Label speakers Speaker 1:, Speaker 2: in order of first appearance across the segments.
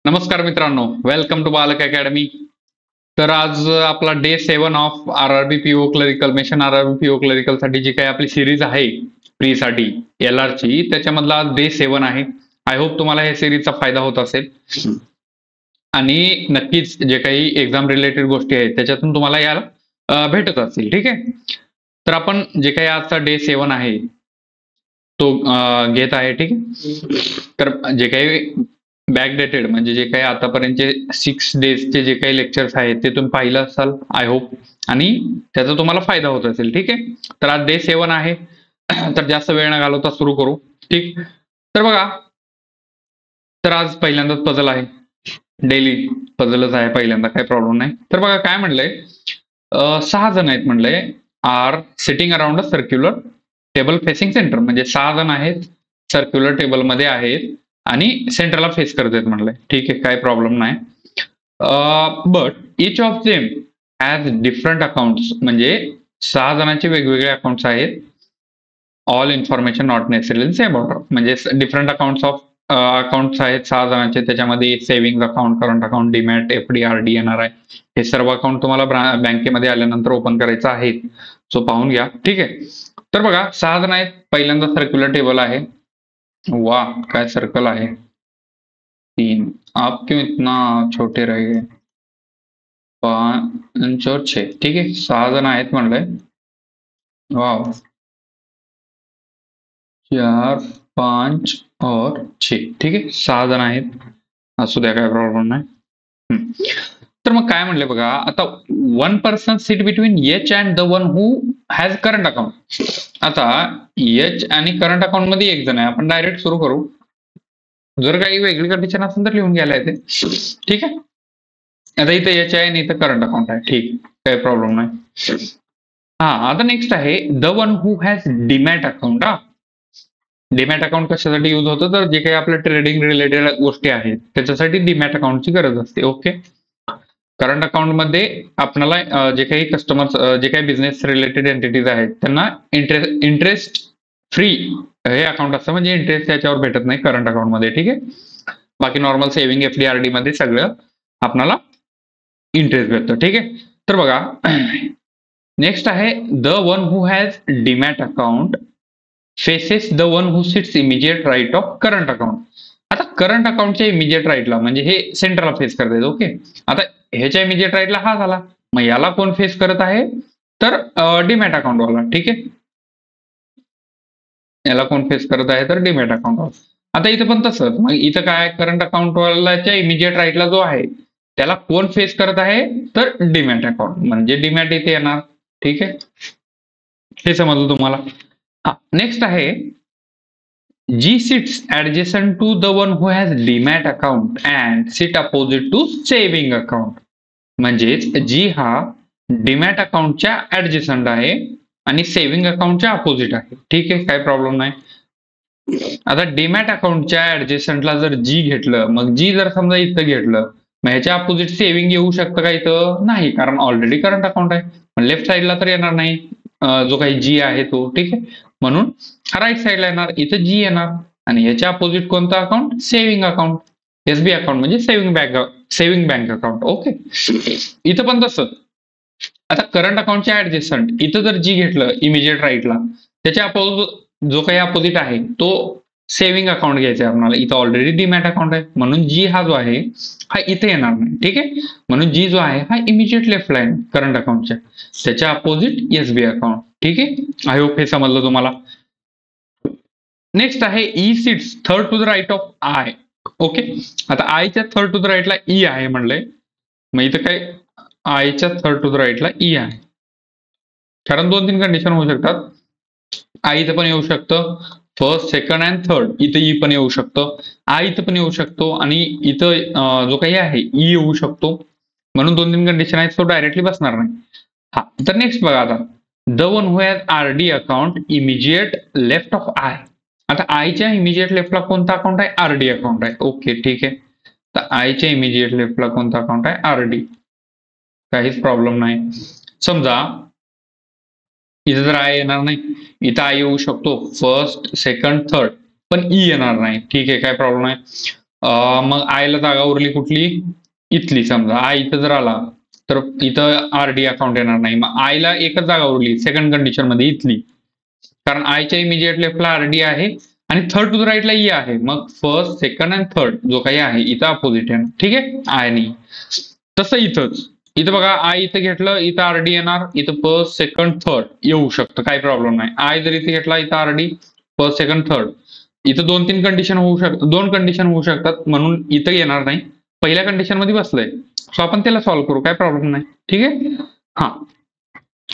Speaker 1: नमस्कार मित्रांनो, welcome to बालक अकॅडमी. तर आज आपला day 7 of RRB PO clerical mission RRB PO clerical साठी जी काही आपली सिरीज आहे प्री साठी एलआर ची, त्याच्यामधला डे 7 आहे. आय होप तुम्हाला या सिरीजचा फायदा होत असेल आणि नक्कीच जे काही एक्झाम रिलेटेड गोष्टी आहेत त्याच्यातून तुम्हाला याला भेटत असतील. ठीक आहे, तर आपण जे काही आजचा डे 7 आहे तो घेत आहे. ठीक आहे, तर जे काही बॅकडेटेड म्हणजे जे काही आतापर्यंतचे 6 डेजचे जे काही लेक्चर्स आहेत ते तुम्ही पाहिलं असाल आय होप, आणि त्याचा तुम्हाला फायदा होत असेल. ठीक आहे, तर आज डे 7 आहे. तर जास्त वेळ न घालवता सुरू करू. ठीक, तर बघा, तर आज पहिल्यांदाच पझल आहे, डेली पझलच आहे पहिल्यांदा, काही प्रॉब्लेम नाही. तर बघा काय म्हणलंय, 6 जण आहेत म्हणलंय, आर सिटिंग अराउंड अ सर्क्युलर टेबल फेसिंग सेंटर. म्हणजे 6 जण आहेत, सर्क्युलर टेबल मध्ये आहेत आणि सेंटरला फेस करत आहेत म्हणलंय. ठीक आहे, काही प्रॉब्लेम नाही. But each of them has different accounts. म्हणजे 6 जणांचे वेगवेगळे अकाउंट्स आहेत. All information not necessary same order. म्हणजे डिफरंट अकाउंट्स ऑफ अकाउंट्स आहेत 6 जणांचे. त्याच्यामध्ये saving account, current account, demat, FD, RD येणार आहे. हे सर्व अकाउंट तुम्हाला बँकेमध्ये आल्यानंतर ओपन करायचं आहे, सो पाहून घ्या. ठीक आहे, तर बघा 6 जण आहेत. पहिल्यांदा सर्क्युलर टेबल आहे. वाह, काय सर्कल आहे. 3. आप क्यों इतना छोटे रह गए. 5 और 6. ठीक आहे, 6 जण आहेत म्हणलंय. वाव, 4, 5 और 6. ठीक आहे, 6 जण आहेत. असू द्या, काय प्रॉब्लेम नाही. तर मग काय म्हणले बघा, आता 1 person sit between H and the one who has current account. आता एच आणि करंट अकाउंट मध्ये एक जण आहे. आपण डायरेक्ट सुरू करू. जर काही वेगळी कंडिशन असेल तर लिहून घ्यायला येते. ठीक आहे, आता इथं एच आहे आणि इथं करंट अकाउंट आहे. ठीक, काही प्रॉब्लेम नाही. हा, आता नेक्स्ट आहे the one who has demat account. Demat account कशासाठी यूज होतं, तर जे काही आपल्या ट्रेडिंग रिलेटेड गोष्टी आहेत त्याच्यासाठी डीमॅट अकाउंटची गरज असते. ओके, करंट अकाउंट मध्ये आपल्याला जे काही कस्टमर्स, जे काही बिझनेस रिलेटेड एंटिटीज आहेत त्यांना इंटरेस्ट फ्री हे अकाउंट असतं. म्हणजे इंटरेस्ट त्याच्यावर भेटत नाही करंट अकाउंट मध्ये. ठीक आहे, बाकी नॉर्मल सेव्हिंग, एफडी, आरडी मध्ये सगळं आपल्याला इंटरेस्ट भेटतं. ठीक आहे, तर बघा नेक्स्ट आहे the one who has demat account faces the one who sits immediate right of current account. आता करंट अकाउंटच्या इमिजिएट राईटला म्हणजे हे सेंटरला फेस करतायत. ओके, आता ह्याच्या इमिजिएट राईटला हा झाला, मग याला कोण फेस करत आहे, तर डीमॅट अकाउंट वाला. ठीक आहे, याला कोण फेस करत आहे, तर डीमॅट अकाउंट वाला. आता इथं पण तसंच. मग इथं काय, करंट अकाउंट वाल्याच्या इमिजिएट राईटला जो आहे त्याला कोण फेस करत आहे, तर डीमॅट अकाउंट. म्हणजे डीमॅट इथे येणार. ठीक आहे, हे समजलं तुम्हाला. नेक्स्ट आहे G sits adjacent to the one who has demat account and sit opposite to saving account. म्हणजेच जी हा डीमॅट अकाउंटच्या ऍडजेसंट आहे आणि सेव्हिंग अकाउंटच्या अपोजिट आहे. ठीक आहे, काही प्रॉब्लेम नाही. आता डीमॅट अकाउंटच्या ऍडजेसंटला जर जी घेतलं, मग जी जर समजा इथं घेतलं, मग ह्याच्या अपोजिट सेव्हिंग येऊ शकतं का इथं, नाही, कारण ऑलरेडी करंट अकाउंट आहे. लेफ्ट साईडला तर येणार नाही जो काही जी आहे तो. ठीक आहे, म्हणून राईट साईडला येणार, इथं जी येणार. आणि ह्याच्या अपोजिट कोणतं account, saving account, SB account म्हणजे सेव्हिंग बँक अकाउंट. ओके, इथं पण तसं. आता करंट अकाउंटच्या ऍडजेसंट इथं जर जी घेतलं इमिजिएट राईटला, त्याच्या जो काही अपोजिट आहे तो सेव्हिंग अकाउंट घ्यायचा आहे आपल्याला. इथं ऑलरेडी डीमॅट अकाउंट आहे, म्हणून जी हा जो आहे हा इथे येणार नाही. ठीक आहे, म्हणून जी जो आहे हा इमिजिएट लेफ्टला आहे करंट अकाउंटच्या, त्याच्या अपोजिट एसबी अकाउंट. ठीक आहे, आय होप हे समजलं तुम्हाला. नेक्स्ट आहे E sits third to the right of I. Okay, आता आयच्या थर्ड टू द राईटला ई आहे म्हणलंय. मग इथं काय, आयच्या थर्ड टू द राईटला ई आहे. कारण 2-3 कंडिशन होऊ शकतात. आय इथं पण येऊ शकतं, फर्स्ट, सेकंड अँड थर्ड. इथं ई पण येऊ शकतं, आय इथं पण येऊ शकतो, आणि इथं जो काही आहे ई येऊ शकतो. म्हणून 2-3 कंडिशन आहेत, तो डायरेक्टली बसणार नाही. हा, तर नेक्स्ट बघा आता the one who has RD account immediate left of I. आता आयच्या इमिजिएट लेफ्टला कोणता अकाउंट आहे, आरडी अकाउंट आहे. ओके, ठीक आहे, तर आयच्या इमिजिएट लेफ्टला कोणता अकाउंट आहे, आरडी. काहीच प्रॉब्लेम नाही. समजा इथं जर आय येणार नाही, इथं आय येऊ शकतो फर्स्ट, सेकंड, थर्ड, पण ई येणार नाही. ठीक आहे, काय प्रॉब्लेम नाही. मग आयला जागा उरली कुठली, इथली. समजा आय इथं जर आला तर इथं आरडी अकाउंट येणार नाही. मग आयला एकच जागा उरली सेकंड कंडिशन मध्ये, इथली. कारण आयच्या इमिजिएट लेफ्टला आरडी आहे आणि थर्ड टू द राईटला ई आहे. मग फर्स्ट, सेकंड आणि थर्ड जो काही आहे इथं अपोजिट आहे. ठीक आहे, आय नाही. तसं इथंच, इथं बघा आय इथं घेतलं, इथं आरडी येणार. इथं फर्स्ट, सेकंड, थर्ड येऊ शकतं, काही प्रॉब्लेम नाही. आय जर इथे घेतला, इथं आरडी फर्स्ट, सेकंड, थर्ड. इथं 2-3 कंडिशन होऊ शकतात, 2 कंडिशन होऊ शकतात, म्हणून इथं येणार नाही. पहिल्या कंडिशन मध्ये बसलंय, सो आपण त्याला सॉल्व्ह करू, काय प्रॉब्लेम नाही. ठीक आहे. हा,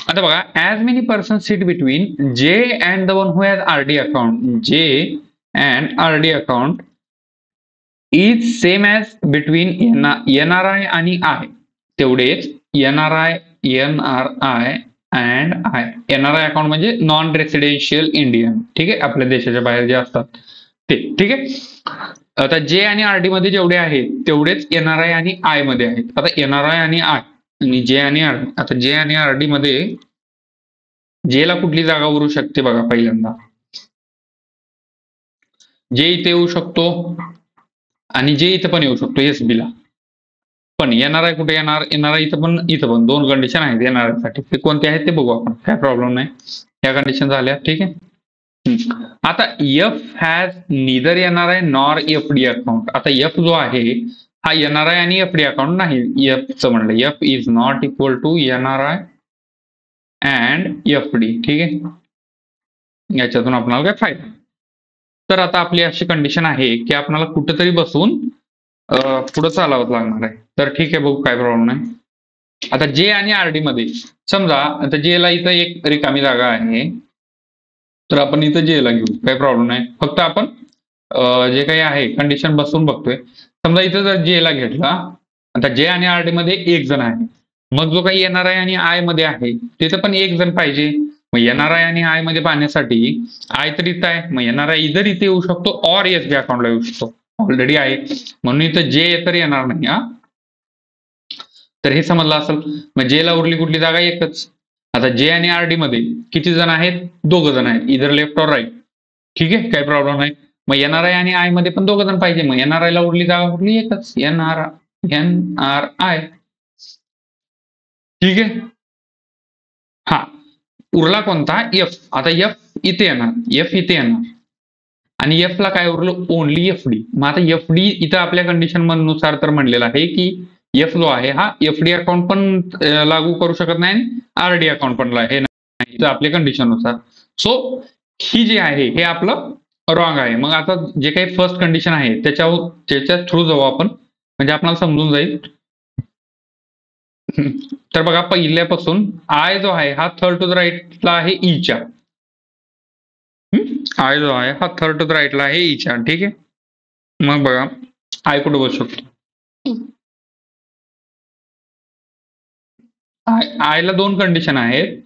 Speaker 1: आता बघा, as many person sit between J and the one who has RD account, J and RD account is same as between NRI आणि आय. तेवढेच NRI and I. NRI account म्हणजे नॉन रेसिडेन्शियल इंडियन. ठीक आहे, आपल्या देशाच्या बाहेर जे असतात ते. ठीक आहे. आता जे आणि आरडी मध्ये जेवढे आहेत तेवढेच एनआरआय आणि आय मध्ये आहेत. आता एनआरआय आणि आय आणि जे आणि आरडी. आता जे आणि आरडी मध्ये जेला कुठली जागा उरू शकते बघा. पहिल्यांदा जे इथे येऊ शकतो आणि जे इथं पण येऊ शकतो एसबी ला. पण एनआरआय कुठे येणार, एनआरआय इथं पण 2 कंडिशन आहेत एनआरआय साठी. ते कोणते आहेत ते बघू आपण, काय प्रॉब्लेम नाही. या कंडिशन झाल्या. ठीक आहे. आता F has neither NRI nor FD account. आता एफ जो आहे हा एनआरआय आणि एफडी अकाउंट नाही. एफचं म्हणलं, F is not equal to NRI and FD. ठीक आहे, याच्यातून आपल्याला काय फायदा. तर आता आपली अशी कंडिशन आहे की आपल्याला कुठेतरी बसून पुढे चालावं लागणार आहे. तर ठीक आहे, बघू, काय प्रॉब्लेम नाही. आता जे आणि आरडी मध्ये समजा, आता जे ला इथं एक रिकामी जागा आहे, तर आपण इथं जे ला घेऊ, काही प्रॉब्लेम नाही. फक्त आपण जे काही आहे कंडिशन बसून बघतोय. समजा इथं जर जे ला घेतला, आता जे आणि आरडी मध्ये एक जण आहे, मग जो काही एनआरआय आणि आय मध्ये आहे तिथं पण एक जण पाहिजे. मग एनआरआय आणि आय मध्ये पाहण्यासाठी आय तर इथं आहे, मग एनआरआय इधर इथे येऊ शकतो और एसबी अकाउंटला येऊ शकतो. ऑलरेडी आहे म्हणून इथं जे तर येणार नाही. हा, तर हे समजलं असेल. मग जे ला उरली कुठली जागा, एकच. आता जे आणि आरडी मध्ये किती जण आहेत, 2 जण आहेत, इधर लेफ्ट और राईट. ठीक आहे, काही प्रॉब्लेम नाही. मग एनआरआय आणि आय मध्ये पण 2 जण पाहिजे. मग एनआरआय ला उरली जागा कुठली, एकच, एनआरआय. ठीक आहे. हा, उरला कोणता, एफ. आता एफ इथे येणार, एफ इथे येणार आणि एफ ला काय उरलं, ओनली एफडी. मग आता एफडी इथं आपल्या कंडिशन नुसार तर म्हणलेलं आहे की एफ जो आहे हा एफडी अकाउंट पण लागू करू शकत नाही, आरडी अकाउंट पण हे नाही आपल्या कंडिशन नुसार. सो ही जी आहे हे आपलं रॉंग आहे. मग आता जे काही फर्स्ट कंडिशन आहे त्याच्या थ्रू जाऊ आपण, म्हणजे आपल्याला समजून जाईल. तर बघा, पहिल्यापासून आय जो आहे हा थर्ड टू द राईटला आहे ईच्या. आय जो आहे हा थर्ड टू द राईटला आहे ईच्या. ठीक आहे. मग बघा आय कुठे बसू शकतो, आयला 2 कंडिशन आहेत.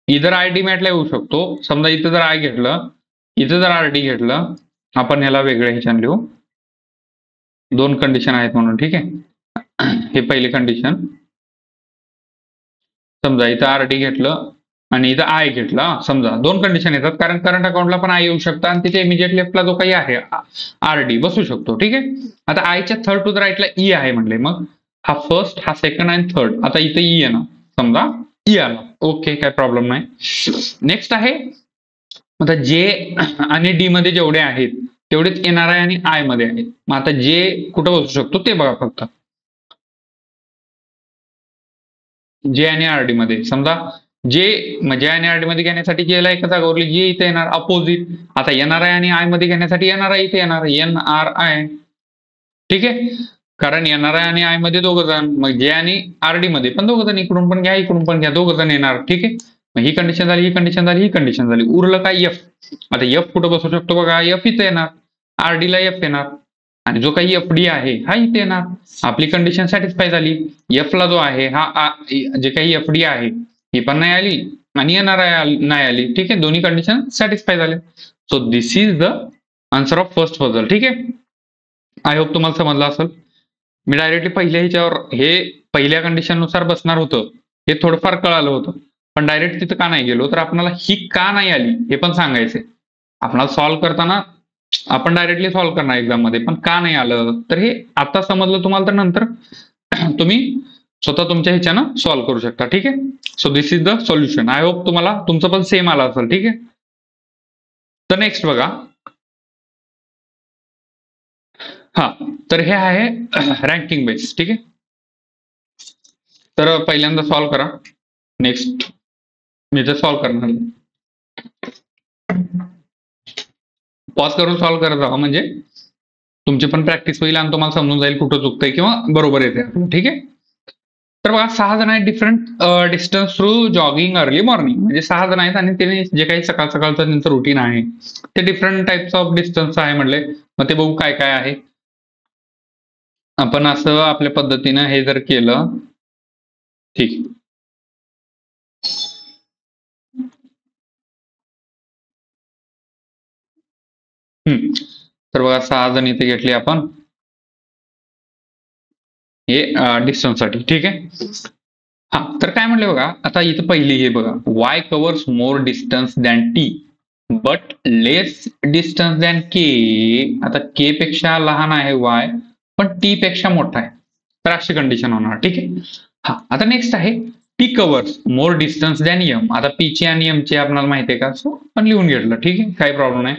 Speaker 1: इधर आय डी मॅटला येऊ शकतो. समजा इथं जर आय घेतलं, इथं जर आर डी घेतलं, आपण ह्याला वेगळ्या ह्याच्याने लिहू, 2 कंडिशन आहेत म्हणून. ठीक आहे, हे पहिली कंडिशन. समजा इथं आर डी घेतलं आणि इथं आय घेतला. समजा 2 कंडिशन येतात, कारण करंट अकाउंटला पण आय येऊ शकतं आणि तिथे इमिजिएट लेफ्टला जो काही आहे आर डी बसू शकतो. ठीक आहे. आता आयच्या थर्ड टू द राईटला ई आहे म्हणले, मग हा फर्स्ट, हा सेकंड आणि थर्ड. आता इथे ई येणार, समजा ई आला, ओके, काय प्रॉब्लेम नाही. नेक्स्ट आहे, आता जे आणि डी मध्ये जेवढे आहेत तेवढेच एनआरआय आणि आय मध्ये आहेत. मग आता जे कुठं बसू शकतो ते बघा फक्त. जे आणि आरडी मध्ये समजा जे आणि आरडी मध्ये घेण्यासाठी जेला एक जागा उरली, जे इथे येणार अपोजिट. आता एनआरआय आणि आय मध्ये घेण्यासाठी एनआरआय इथे येणार, एनआरआय. ठीक आहे, कारण एनआरआय आणि आय मध्ये 2 जण, मग जे आणि आरडी मध्ये पण 2 जण, इकडून पण घ्या इकडून पण घ्या, 2 जण येणार. ठीक आहे, मग ही कंडिशन झाली, ही कंडिशन झाली, ही कंडिशन झाली. उरलं काय, एफ. आता एफ कुठं बसू शकतो बघा, एफ इथे येणार, आरडीला एफ येणार आणि जो काही एफडी आहे हा इथे येणार. आपली कंडिशन सॅटिस्फाय झाली. एफ ला जो आहे हा जे काही एफडी आहे ही पण नाही आली आणि एनआरआय नाही आली. ठीक आहे, दोन्ही कंडिशन सॅटिस्फाय झाले. So this is the answer of first puzzle. ठीक आहे, आय होप तुम्हाला समजलं असेल. मी डायरेक्टली पहिल्या ह्याच्यावर हे पहिल्या कंडिशन नुसार बसणार होतं, हे थोडंफार कळालं होतं, पण डायरेक्ट तिथं का नाही गेलो, तर आपल्याला ही का नाही आली हे पण सांगायचंय. आपल्याला सॉल्व्ह करताना आपण डायरेक्टली सॉल्व्ह करणार एक्झाम मध्ये, पण का नाही आलं तर हे आता समजलं तुम्हाला तर नंतर तुम्ही स्वतः तुमच्या ह्याच्यानं सॉल्व्ह करू शकता. ठीक आहे. So this is the solution. I hope तुम्हाला तुमचं पण सेम आलं असेल. ठीक आहे. तर नेक्स्ट बघा. हा, तर हे आहे रँकिंग बेस. ठीक आहे. तर पहिल्यांदा सॉल्व्ह करा. नेक्स्ट मी तर सॉल्व्ह करणार. पॉज करून सॉल्व्ह करत राहा, म्हणजे तुमची पण प्रॅक्टिस होईल आणि तुम्हाला समजून जाईल कुठं चुकतंय किंवा बरोबर येते. ठीक आहे. तर बघा 6 जण आहेत different distance through jogging early morning. म्हणजे 6 जण आहेत आणि त्यांनी जे काही सकाळ सकाळचं त्यांचं रुटीन आहे ते डिफरंट टाइप्स ऑफ डिस्टन्स आहे म्हणले. मग ते बघू काय काय आहे. आपण असं आपल्या पद्धतीनं हे जर केलं, ठीक. तर बघा 6 जण इथे घेतले आपण हे डिस्टन्स साठी. ठीक आहे. हा, तर काय म्हणले बघा, आता इथं पहिली हे बघा, Y covers more distance than T but less distance than K. आता के पेक्षा लहान आहे वाय, पण टी पेक्षा मोठा आहे. तर अशी कंडिशन होणार. ठीक आहे. हा, आता नेक्स्ट आहे P covers more distance than M. आता पी ची आणि एम ची आपल्याला माहिती आहे का, सो पण लिहून घेतलं. ठीक आहे, काही प्रॉब्लेम नाही.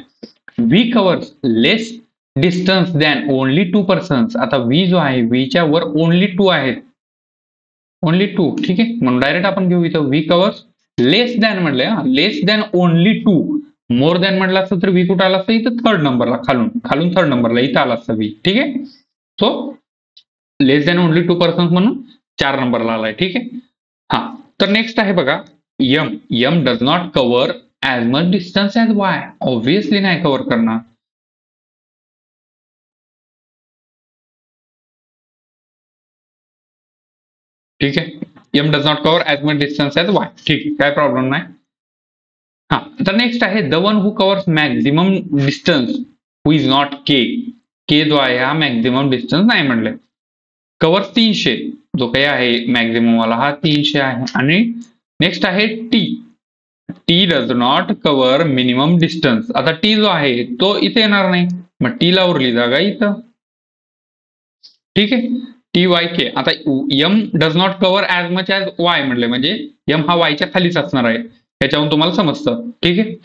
Speaker 1: व्ही कव्हर्स लेस डिस्टन्स दॅन ओनली 2 पर्सन्स. आता व्ही जो आहे व्हीच्या वर ओनली 2 आहेत, ओनली 2. ठीक आहे, म्हणून डायरेक्ट आपण घेऊ इथं व्ही कव्हर्स लेस दॅन म्हटलंय, लेस दॅन ओनली 2. मोर दॅन म्हटलं असतं तर व्ही कुठं आला असतं, इथं थर्ड नंबरला, खालून थर्ड नंबरला इथं आला असतं व्ही. ठीक आहे. So less than only 2 persons म्हणून 4 नंबरला आलाय. ठीक आहे. हा, तर नेक्स्ट आहे बघा M. M does not cover as much distance as Y. Obviously नाही कव्हर करणार. ठीक आहे. M does not cover as much distance as Y. ठीक आहे, काय प्रॉब्लेम नाही. हा, तर नेक्स्ट आहे the one who covers maximum distance who is not K. K जो आहे हा मॅक्झिमम डिस्टन्स नाही म्हणले. कव्हर्स 300, जो काही आहे मॅक्झिमम वाला हा 300 आहे. आणि नेक्स्ट आहे T. T does not cover minimum distance. आता टी जो आहे तो इथे येणार नाही, मग टी ला उरली जागा इथं. ठीक आहे. T Y K. आता M does not cover as much as Y म्हणले, म्हणजे एम हा वायच्या खालीच असणार आहे. त्याच्यावरून तुम्हाला समजतं. ठीक आहे.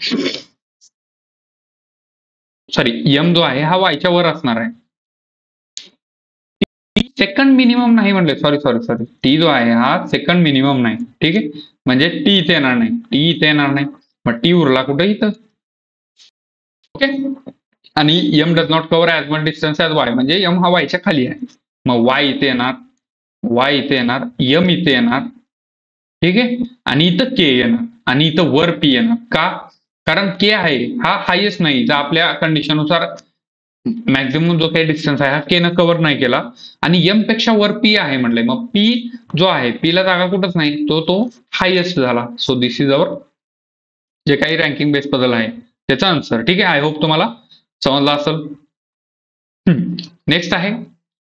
Speaker 1: सॉरी, एम जो आहे हा वायच्या वर असणार आहे. सेकंड मिनिमम नाही म्हणले, सॉरी. टी जो आहे हा सेकंड मिनिमम नाही. ठीक आहे, म्हणजे टी इथे येणार नाही, टी इथे येणार नाही, मग टी उरला कुठे इथं. ओके. आणि M does not cover as much distance as Y, म्हणजे एम हा वायच्या खाली आहे. मग वाय इथे येणार, वाय इथे येणार, एम इथे येणार. ठीक आहे. आणि इथं के येणार आणि इथं वर पी येणार. का? कारण के आहे हा हायेस्ट नाही, जर आपल्या कंडिशननुसार मॅक्झिमम जो काही डिस्टन्स आहे हा के न कव्हर नाही केला आणि एम पेक्षा वर पी आहे म्हणले, मग पी जो आहे पी ला जागा कुठंच नाही, तो हायेस्ट झाला. सो दिस इज अवर जे काही रँकिंग बेस बद्दल आहे त्याचा आन्सर. ठीक आहे. आय होप तुम्हाला समजला असेल. नेक्स्ट आहे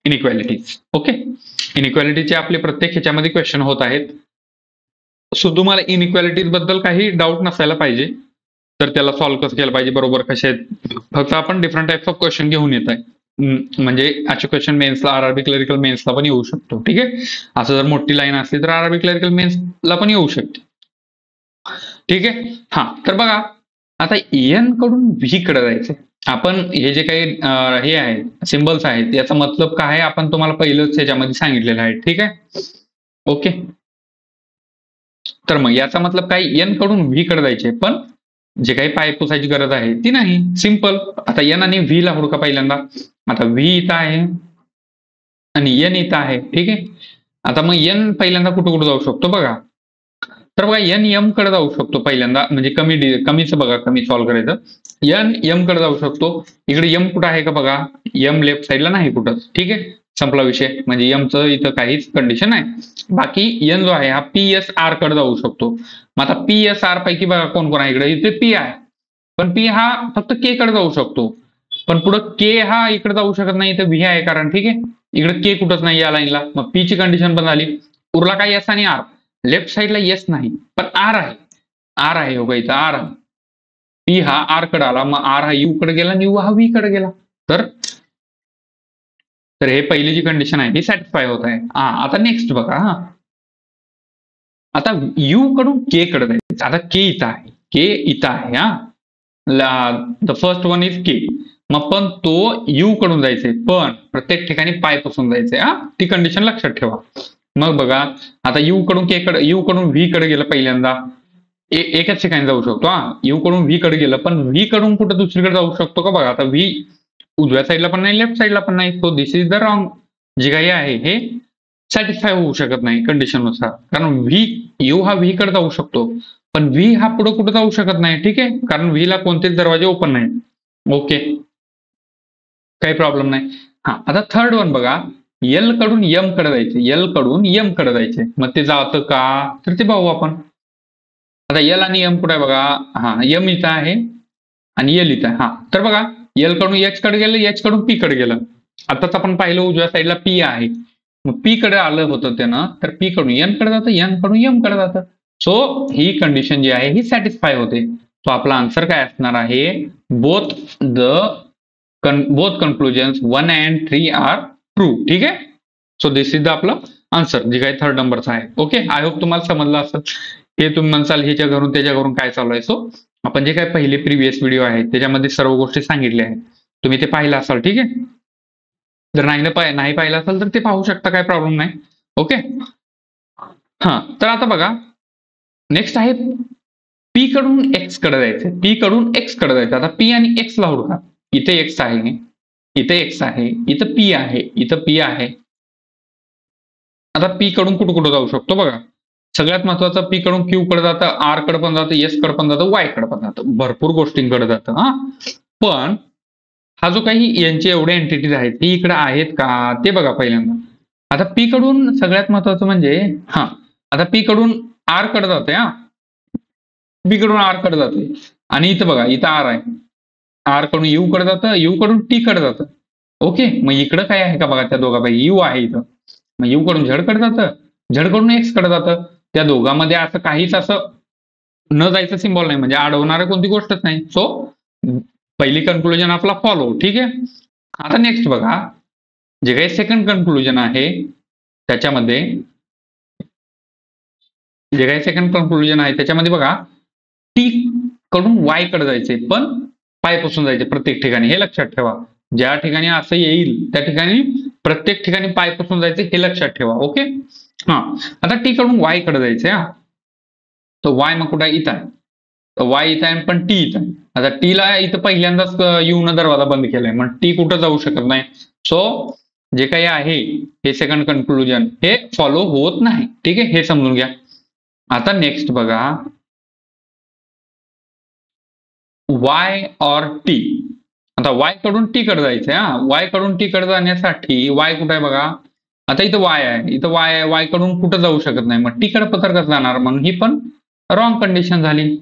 Speaker 1: इनइक्वॅलिटीज. ओके. इनइक्वॅलिटीचे आपले प्रत्येक ह्याच्यामध्ये क्वेश्चन होत आहेत. सो तुम्हाला इनइक्वॅलिटीज बद्दल काही डाऊट नसायला पाहिजे. तर त्याला सॉल्व्ह कसं केलं पाहिजे, बरोबर कसे आहेत. फक्त आपण डिफरंट टाइप्स ऑफ क्वेश्चन घेऊन येत आहे. म्हणजे असे क्वेश्चन मेन्सला, आरआरबी क्लरिकल मेन्सला पण येऊ शकतो. ठीक आहे. असं जर मोठी लाईन असली तर आरआरबी क्लरिकल मेन्सला पण येऊ शकते. ठीक आहे. हा, तर बघा आता एन कडून व्ही कडे जायचंय. आपण हे जे काही हे आहे सिम्बल्स आहेत याचा मतलब काय आहे आपण तुम्हाला पहिलंच ह्याच्यामध्ये सांगितलेलं आहे. ठीक आहे. ओके. तर मग याचा मतलब काय, एन कडून व्ही कडे जायचे, पण जे काही पाय पुसायची गरज आहे ती नाही. सिंपल. आता एन आणि व्ही ला हुडका पहिल्यांदा. आता व्ही इथं आहे आणि एन इथं आहे. ठीक आहे. आता मग एन पहिल्यांदा कुठं कुठं जाऊ शकतो बघा. तर बघा एन एम कडे जाऊ शकतो पहिल्यांदा, म्हणजे कमीच बघा, कमी सॉल्व्ह करायचं. एन एम कडे जाऊ शकतो. इकडे एम कुठं आहे का बघा, एम लेफ्ट साईडला नाही कुठंच. ठीक आहे. संपला विषय, म्हणजे एमचं इथं काहीच कंडिशन नाही. बाकी एन जो आहे हा पी एस आर कडे जाऊ शकतो. मग आता पी एस आर पैकी बघा कोण कोण आहे इकडे, इथे पी आहे, पण पी हा फक्त के कडे जाऊ शकतो. पण पुढं के हा इकडे जाऊ शकत नाही, इथे व्ही आहे कारण. ठीक आहे. इकडे के कुठंच नाही या लाईनला, मग पी ची कंडिशन पण झाली. उरला काय एस आणि आर. लेफ्ट साईडला येस नाही, पण आर आहे. आर आहे हो इथं आर आहे. पी हा आर कडे आला, मग आर हा यू कडे गेला आणि यू हा व्ही कडे गेला. तर हे पहिली जी कंडिशन आहे ही सॅटिस्फाय होत आहे. आता नेक्स्ट बघा. आता यू कडून के कडे जायचं. आता के इथं आहे, के इथं आहे. द फर्स्ट वन इज के. मग पण तो यू कडून जायचंय, पण प्रत्येक ठिकाणी पाय पासून जायचंय. ती कंडिशन लक्षात ठेवा. मग बघा, आता यू कडून के कडे, यू कडून व्ही कडे गेलं पहिल्यांदा, एकाच ठिकाणी जाऊ शकतो. यू कडून व्ही कडे गेलं, पण व्ही कडून कुठं दुसरीकडे जाऊ शकतो का? बघा, आता व्ही उजव्या साईडला पण नाही, लेफ्ट साईडला पण नाही. So this is the wrong. जे काही आहे हे सॅटिस्फाय होऊ शकत नाही कंडिशननुसार. कारण यू हा व्ही कडे जाऊ शकतो, पण व्ही हा पुढे कुठे जाऊ शकत नाही. ठीक आहे, कारण व्ही ला कोणतेच दरवाजे ओपन नाही. ओके, काही प्रॉब्लेम नाही. आता थर्ड वन बघा, एल कडून एम कडे जायचे, एल कडून एम कडे जायचे. मग ते जातं का? तर ते पाहू आपण. आता एल आणि एम कुठे आहे बघा. एम इथं आहे आणि एल इथं आहे. तर बघा, एल कडून एच कडे गेलं, एच कडून पी कडे गेलं. आताच आपण पाहिलं उजव्या साईडला पी आहे, मग पी कडे आलं होतं त्यानं, तर पी कडून एन कडे जातं, एन कडून एम कडे जातं. सो ही कंडिशन जी आहे ही सॅटिस्फाय होते. सो आपला आन्सर काय असणार आहे? Both conclusions 1 and 3 are true. ठीक आहे, सो दिस इज द आपलं आन्सर, जे काही थर्ड नंबरचं आहे. ओके, आय होप तुम्हाला समजलं असेल. हे तुम्ही म्हणसाल ह्याच्या घरून त्याच्या घरून काय चालू आहे. सो आपण जे काही पहिले प्रिव्हियस व्हिडिओ आहेत त्याच्यामध्ये सर्व गोष्टी सांगितल्या आहेत, तुम्ही ते पाहिलं असाल. ठीक आहे, जर नाही पाहिलं असेल तर ते पाहू शकता, काय प्रॉब्लेम नाही. ओके, तर आता बघा, नेक्स्ट आहे पी कडून एक्स कडे जायचं. पी कडून एक्स कडे जायचं. आता पी आणि एक्स ला हुडका. इथे एक्स आहे, इथे एक्स आहे, इथं पी आहे, इथं पी आहे. आता पी कडून कुठं जाऊ शकतो बघा. सगळ्यात महत्वाचं, पी कडून क्यू कडे जातं, आर कडे पण जातं, एस कडे पण जातं, वाय कडे पण जातं, भरपूर गोष्टींकडे जातं. पण हा जो काही यांचे एवढे एंटिटीज आहेत ते इकडे आहेत का ते बघा पहिल्यांदा. आता पी कडून सगळ्यात महत्वाचं म्हणजे आता पी कडून आर कडे जाते. पी कडून आर कडे जाते आणि इथं बघा, इथं आर आहे. आर कडून यू कडे जातं, यू कडून टी कडे जातं. ओके, मग इकडं काय आहे का बघा, त्या दोघांपैकी यू आहे इथं. मग यू कडून झेड कडे जातं, झेड कडून एक्स कडे जातं. त्या दोघांमध्ये असं काहीच असं न जायचं सिम्बॉल नाही, म्हणजे अडवणारी कोणती गोष्टच नाही. सो पहिली कन्क्लुजन आपला फॉलो. ठीक आहे, आता नेक्स्ट बघा, जे काही सेकंड कन्क्लुजन आहे त्याच्यामध्ये, बघा, टी कडून वाय कडे जायचे, पण पायपासून जायचे प्रत्येक ठिकाणी. हे लक्षात ठेवा, ज्या ठिकाणी असं येईल त्या ठिकाणी प्रत्येक ठिकाणी पायपासून जायचे, हे लक्षात ठेवा. ओके, आता टी कडून वाय कडे जायचंय. तर वाय मग कुठे इथं आहे, तर वाय इथं आहे, पण टी इथं आहे. आता टीला इथं पहिल्यांदाच येऊन दरवाजा बंद केलाय, मग टी कुठं जाऊ शकत नाही. सो जे काही आहे हे सेकंड कन्क्लुजन हे फॉलो होत नाही. ठीक आहे, हे समजून घ्या. आता नेक्स्ट बघा, वाय और टी. आता वाय कडून टी कडे जायचंय. वाय कडून टी कडे जाण्यासाठी वाय कुठे आहे बघा. आता इथं वाय आहे, इथं वाय आहे, वाय कडून कुठं जाऊ शकत नाही, मग टी कडे पत्र कसं जाणार, म्हणून ही पण रॉंग कंडिशन झाली.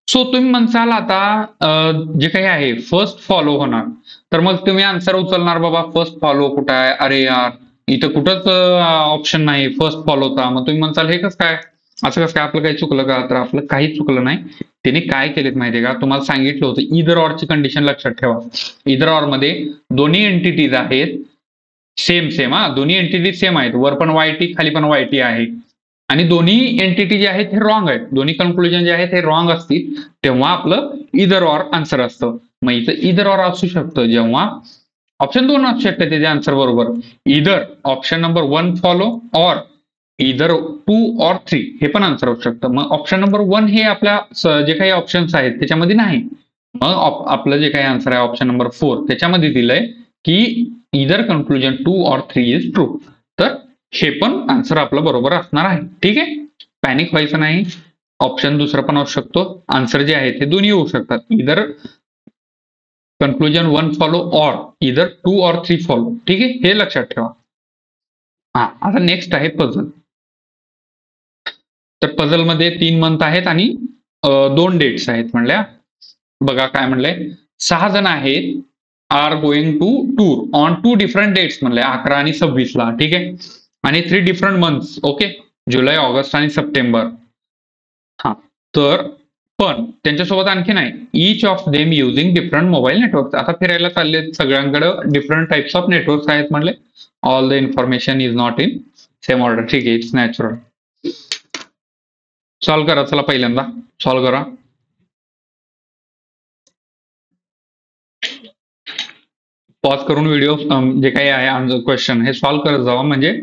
Speaker 1: सो तुम्ही म्हणसाल आता जे काही आहे फर्स्ट फॉलो होणार, तर मग तुम्ही आन्सर उचलणार, बाबा फर्स्ट फॉलो कुठं आहे, अरे यार इथं कुठंच ऑप्शन नाही फर्स्ट फॉलोचा. मग तुम्ही म्हणसाल हे कसं काय, असं कसं काय, आपलं काही चुकलं का? तर आपलं काहीच चुकलं नाही. त्यांनी काय केलेत माहितीये का, तुम्हाला सांगितलं होतं इदर ऑरची कंडिशन लक्षात ठेवा. इदर ऑर मध्ये दोन्ही एंटिटीज आहेत सेम, दोन्ही एंटिटीज सेम आहेत, वर पण वायटी खाली पण वायटी आहे, आणि दोन्ही एंटिटी जे आहेत हे रॉंग आहेत, दोन्ही कन्क्लुजन जे आहेत हे रॉंग असतील, तेव्हा आपलं इदर ऑर आन्सर असतं. मग इथं इदर ऑर असू शकतं जेव्हा ऑप्शन 2 असू शकते त्याचे आन्सर बरोबर, इदर ऑप्शन नंबर 1 फॉलो ऑर इदर 2 और 3 हे पण आन्सर होऊ शकतं. मग ऑप्शन नंबर 1 हे आपल्या जे काही ऑप्शन्स आहेत त्याच्यामध्ये नाही. मग आपलं जे काही आन्सर आहे ऑप्शन नंबर 4 त्याच्यामध्ये दिलंय की इदर कन्क्लुजन 2 और 3 इज ट्रू. तर हे पण आन्सर आपलं बरोबर असणार आहे. ठीक आहे, पॅनिक व्हायचं नाही. ऑप्शन दुसरा पण असू शकतो, आन्सर जे आहे ते दोन्ही होऊ शकतात, इदर कन्क्लुजन 1 फॉलो और इदर 2 और 3 फॉलो. ठीक आहे, हे लक्षात ठेवा. आता नेक्स्ट आहे पझल. तर पझल मध्ये 3 मंथ आहेत आणि 2 डेट्स आहेत म्हणल्या. बघा काय म्हणलंय, 6 जण आहेत are going to tour on 2 different dates म्हणले, 11 आणि 26 ला. ठीक आहे, आणि 3 डिफरंट मंथ्स. ओके, जुलै, ऑगस्ट आणि सप्टेंबर. तर पण त्यांच्यासोबत आणखी नाही, each of them using different mobile network. आता फिरायला चालले सगळ्यांकडे डिफरंट टाइप्स ऑफ नेटवर्क आहेत म्हणले. All the information is not in same order. ठीक आहे, इट्स नॅचरल. सॉल्व्ह करा, चला पहिल्यांदा सॉल्व्ह करा. पॉज करून व्हिडिओ जे काही आहे क्वेश्चन हे सॉल्व्ह करत जावा, म्हणजे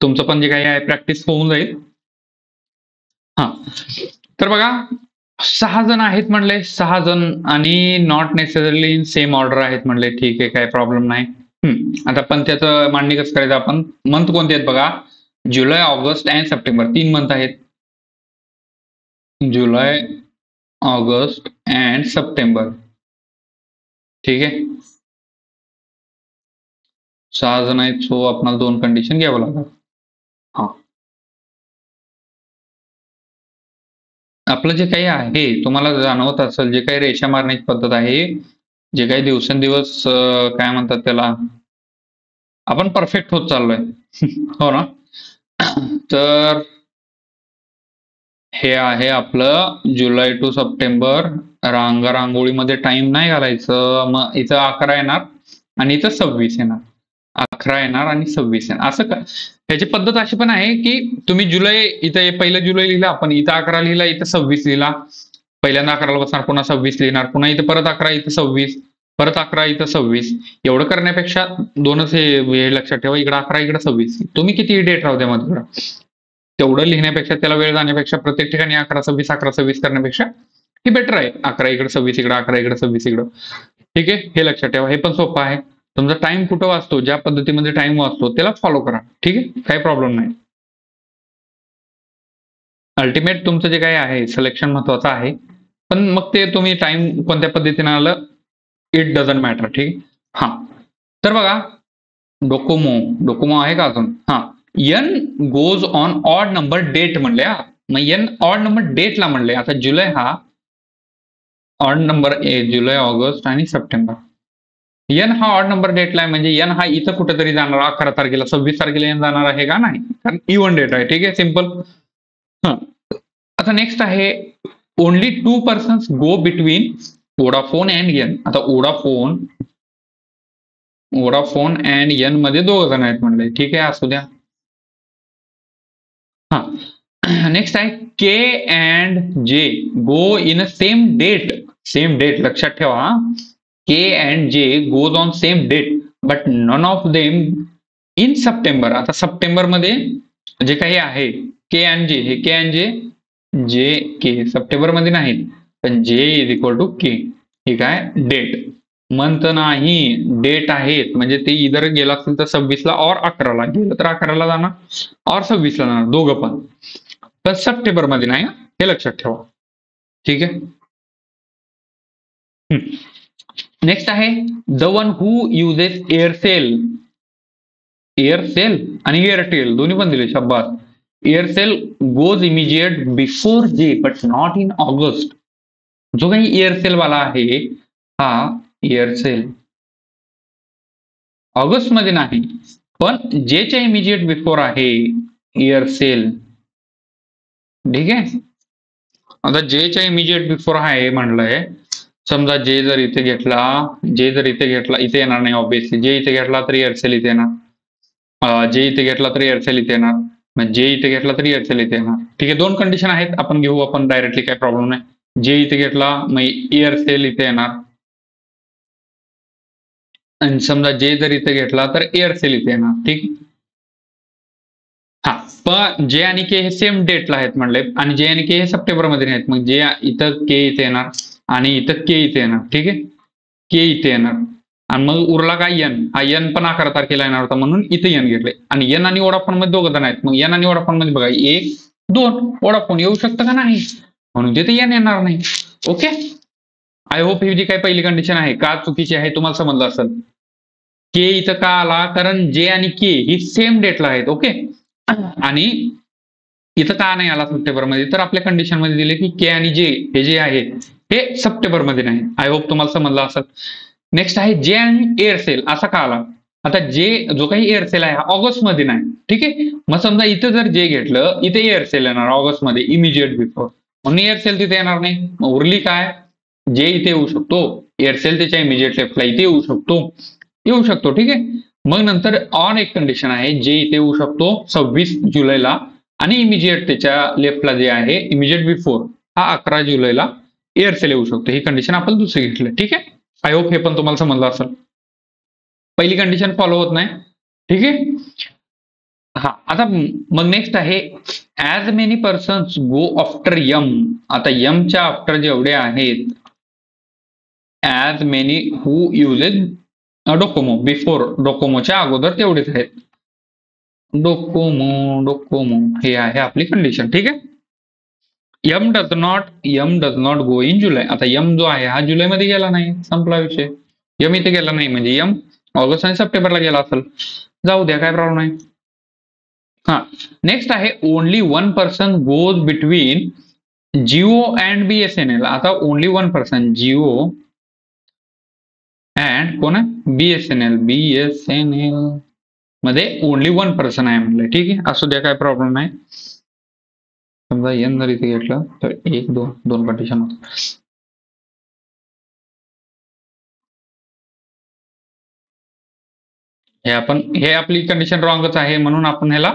Speaker 1: तुमचं पण जे काही आहे प्रॅक्टिस होऊन जाईल. हा, तर बघा 6 जण आहेत म्हणले, 6 जण आणि not necessarily in same order आहेत म्हणले. ठीक आहे, काही प्रॉब्लेम नाही. आता पण त्याचं मांडणी कसं करायचं आपण. मंथ कोणते आहेत बघा, जुलै, ऑगस्ट अँड सप्टेंबर. 3 मंथ आहेत, जुलै, ऑगस्ट अँड सप्टेंबर. ठीक आहे, 6 जण आहेत, सो आपल्याला 2 कंडिशन घ्यावं लागतात. हा, आपलं जे काही आहे तुम्हाला जाणवत असेल, जे काही रेषा मारण्याची पद्धत आहे, जे काही दिवसेंदिवस काय म्हणतात त्याला, आपण परफेक्ट होत चाललोय. हो ना. तर हे आहे आपलं जुलै टू सप्टेंबर. रांगोळीमध्ये टाइम नाही घालायचं. मग इथं 11 येणार आणि इथं 26 येणार. 11 येणार आणि 26 येणार. असं का, त्याची पद्धत अशी पण आहे की तुम्ही जुलै इथं पहिलं जुलै लिहिला, आपण इथं 11 लिहिला, इथं 26 लिहिला. पहिल्यांदा 11ला बसणार, पुन्हा 26 लिहिणार, पुन्हा इथं परत 11, इथं 26, परत 11, इथं 26. एवढं करण्यापेक्षा दोनच हे लक्षात ठेवा, इकडे 11, इकडे 26. तुम्ही किती डेट राहू द्या मध्ये, तेवढं लिहिण्यापेक्षा, त्याला वेळ जाण्यापेक्षा, प्रत्येक ठिकाणी 11, 26, 11, 26 करण्यापेक्षा हे बेटर आहे. 11 इकडे 26 इकडे, 11 इकडे 26 इकडं. ठीक आहे, हे लक्षात ठेवा. हे पण सोपं आहे. तुमचा टाइम कुठं वाचतो, ज्या पद्धतीमध्ये टाइम वाचतो त्याला फॉलो करा. ठीक आहे, काही प्रॉब्लेम नाही. अल्टिमेट तुमचं जे काही आहे सिलेक्शन महत्वाचं आहे, पण मग ते तुम्ही टाइम कोणत्या पद्धतीने आलं, इट डझंट मॅटर. ठीक. हा, तर बघा डोकोमो आहे का अजून. हा, N goes on odd number date म्हणले. मग एन ऑड नंबर डेटला म्हणले. आता जुलै हा ऑड नंबर जुलै, ऑगस्ट आणि सप्टेंबर. एन हा ऑड नंबर डेटला आहे, म्हणजे एन हा इथं कुठेतरी जाणार. 11 तारखेला 26 तारखेला एन जाणार आहे का, नाही, कारण इव्हन डेट आहे. ठीक आहे, सिंपल. आता नेक्स्ट आहे, only 2 persons go between Vodafone and N. आता वोडाफोन अँड एन मध्ये 2 जण आहेत म्हणले. ठीक आहे, असू द्या. हा, नेक्स्ट आहे, K and J go in a same date. लक्षात ठेवा, K and J goes on same date but none of them in September. आता सप्टेंबर मध्ये जे काही आहे के अँड जे, हे के अँड जे के सप्टेंबर मध्ये नाही, पण जे इज इक्वल टू के. ठीक आहे, डेट मंथ नाही, डेट आहेत, म्हणजे ते इधर गेला असेल तर 26ला और 11ला गेलं तर 11ला जाणार, और 26ला जाणार, दोघं पण सप्टेंबर मध्ये नाही, हे लक्षात ठेवा. ठीक आहे. नेक्स्ट आहे, the one who uses Aircel आणि एअरटेल दोन्ही पण दिले. शब्बास. एअरसेल गोज इमिजिएट बिफोर जे बट नॉट इन ऑगस्ट. जो काही एअरसेल वाला आहे, हा एअरसेल ऑगस्ट मध्ये नाही, पण जेच्या इमिजिएट बिफोर आहे एअरसेल. ठीक आहे. आता जेच्या इमिजिएट बिफोर आहे म्हणलंय, समजा जे जर इथे घेतला, इथे येणार नाही ऑब्विसली. जे इथे घेतला तरी एअरसेल इथे येणार, जे इथे घेतला तरी एअरसेल इथे येणार, जे इथे घेतला तरी एअरसेल इथे येणार. ठीक आहे, 2 कंडिशन आहेत, आपण घेऊ आपण डायरेक्टली, काही प्रॉब्लेम नाही. जे इथे घेतला मग एअरसेल इथे येणार, आणि समजा जे जर इथे घेतला तर एअरसेल इथे येणार. ठीक. हा, पण जे आणि के हे सेम डेटला आहेत म्हणले, आणि जे आणि के हे सप्टेंबर मध्ये नाहीत, मग जे इथं के इथे येणार आणि इथं के इथे येणार. ठीक आहे, के इथे येणार, आणि मग उरला काय एन. हा एन पण 11 तारखेला येणार होता, म्हणून इथे एन घेतले. आणि एन आणि वोडाफोन मध्ये 2 जण आहेत, मग एन आणि वोडाफोन मध्ये बघा 1, 2 वोडाफोन येऊ शकतं का नाही, म्हणून तिथे एन येणार नाही. ओके, आय होप ही जी काही पहिली कंडिशन आहे का चुकीची आहे तुम्हाला समजलं असेल. के इथं का आला, कारण जे आणि के ही सेम डेटला आहेत. ओके, आणि इथं का नाही आला सप्टेंबर मध्ये, तर आपल्या कंडिशन मध्ये दिले की के आणि जे हे जे आहे हे सप्टेंबर मध्ये नाही. आय होप तुम्हाला समजलं असेल. नेक्स्ट आहे, जे आणि एअरसेल असा का आला. आता जे जो काही एअरसेल आहे हा ऑगस्ट मध्ये नाही. ठीक आहे, मग समजा इथं जर जे घेतलं, इथे एअरसेल येणार ऑगस्ट मध्ये इमिजिएट बिफोर. म्हणून एअरसेल तिथे येणार नाही. मग उरली काय, जे इथे येऊ शकतो, एअरसेल त्याच्या इमिजिएट लेफ्टला इथे येऊ शकतो ठीक आहे. मग नंतर ऑन एक कंडिशन आहे, जे इथे येऊ शकतो 26 जुलैला, आणि इमिजिएट त्याच्या लेफ्टला जे आहे इमिजिएट बिफोर हा 11 जुलैला एअरसेल येऊ शकतो. ही कंडिशन आपण दुसरी घेतली ठीक आहे. आय होप हे पण तुम्हाला समजलं असेल. पहिली कंडिशन फॉलो होत नाही ठीक आहे. हा, आता मग नेक्स्ट आहे as many persons go after M. आता यमच्या आफ्टर जेवढे आहेत, as many who uses Docomo before, डोकोमोच्या अगोदर तेवढेच आहेत. डोकोमो हे आहे आपली कंडिशन ठीक आहे. M does not go in July. आता यम जो आहे हा जुलैमध्ये गेला नाही, संपला विषय. यम इथे गेला नाही म्हणजे यम ऑगस्ट आणि सप्टेंबरला गेला असेल, जाऊ द्या काय प्रॉब्लेम नाही. हा, नेक्स्ट आहे only one person goes between Jio and BSNL. आता only one person Jio and कोण आहे बीएसएनएल मध्ये ओनली वन पर्सन आहे म्हणलं ठीक आहे. असू द्या काय प्रॉब्लेम नाही. समजा एन जर इथे घेतलं तर 1 2 कंडिशन होतं. हे आपली कंडिशन रॉंगच आहे म्हणून आपण ह्याला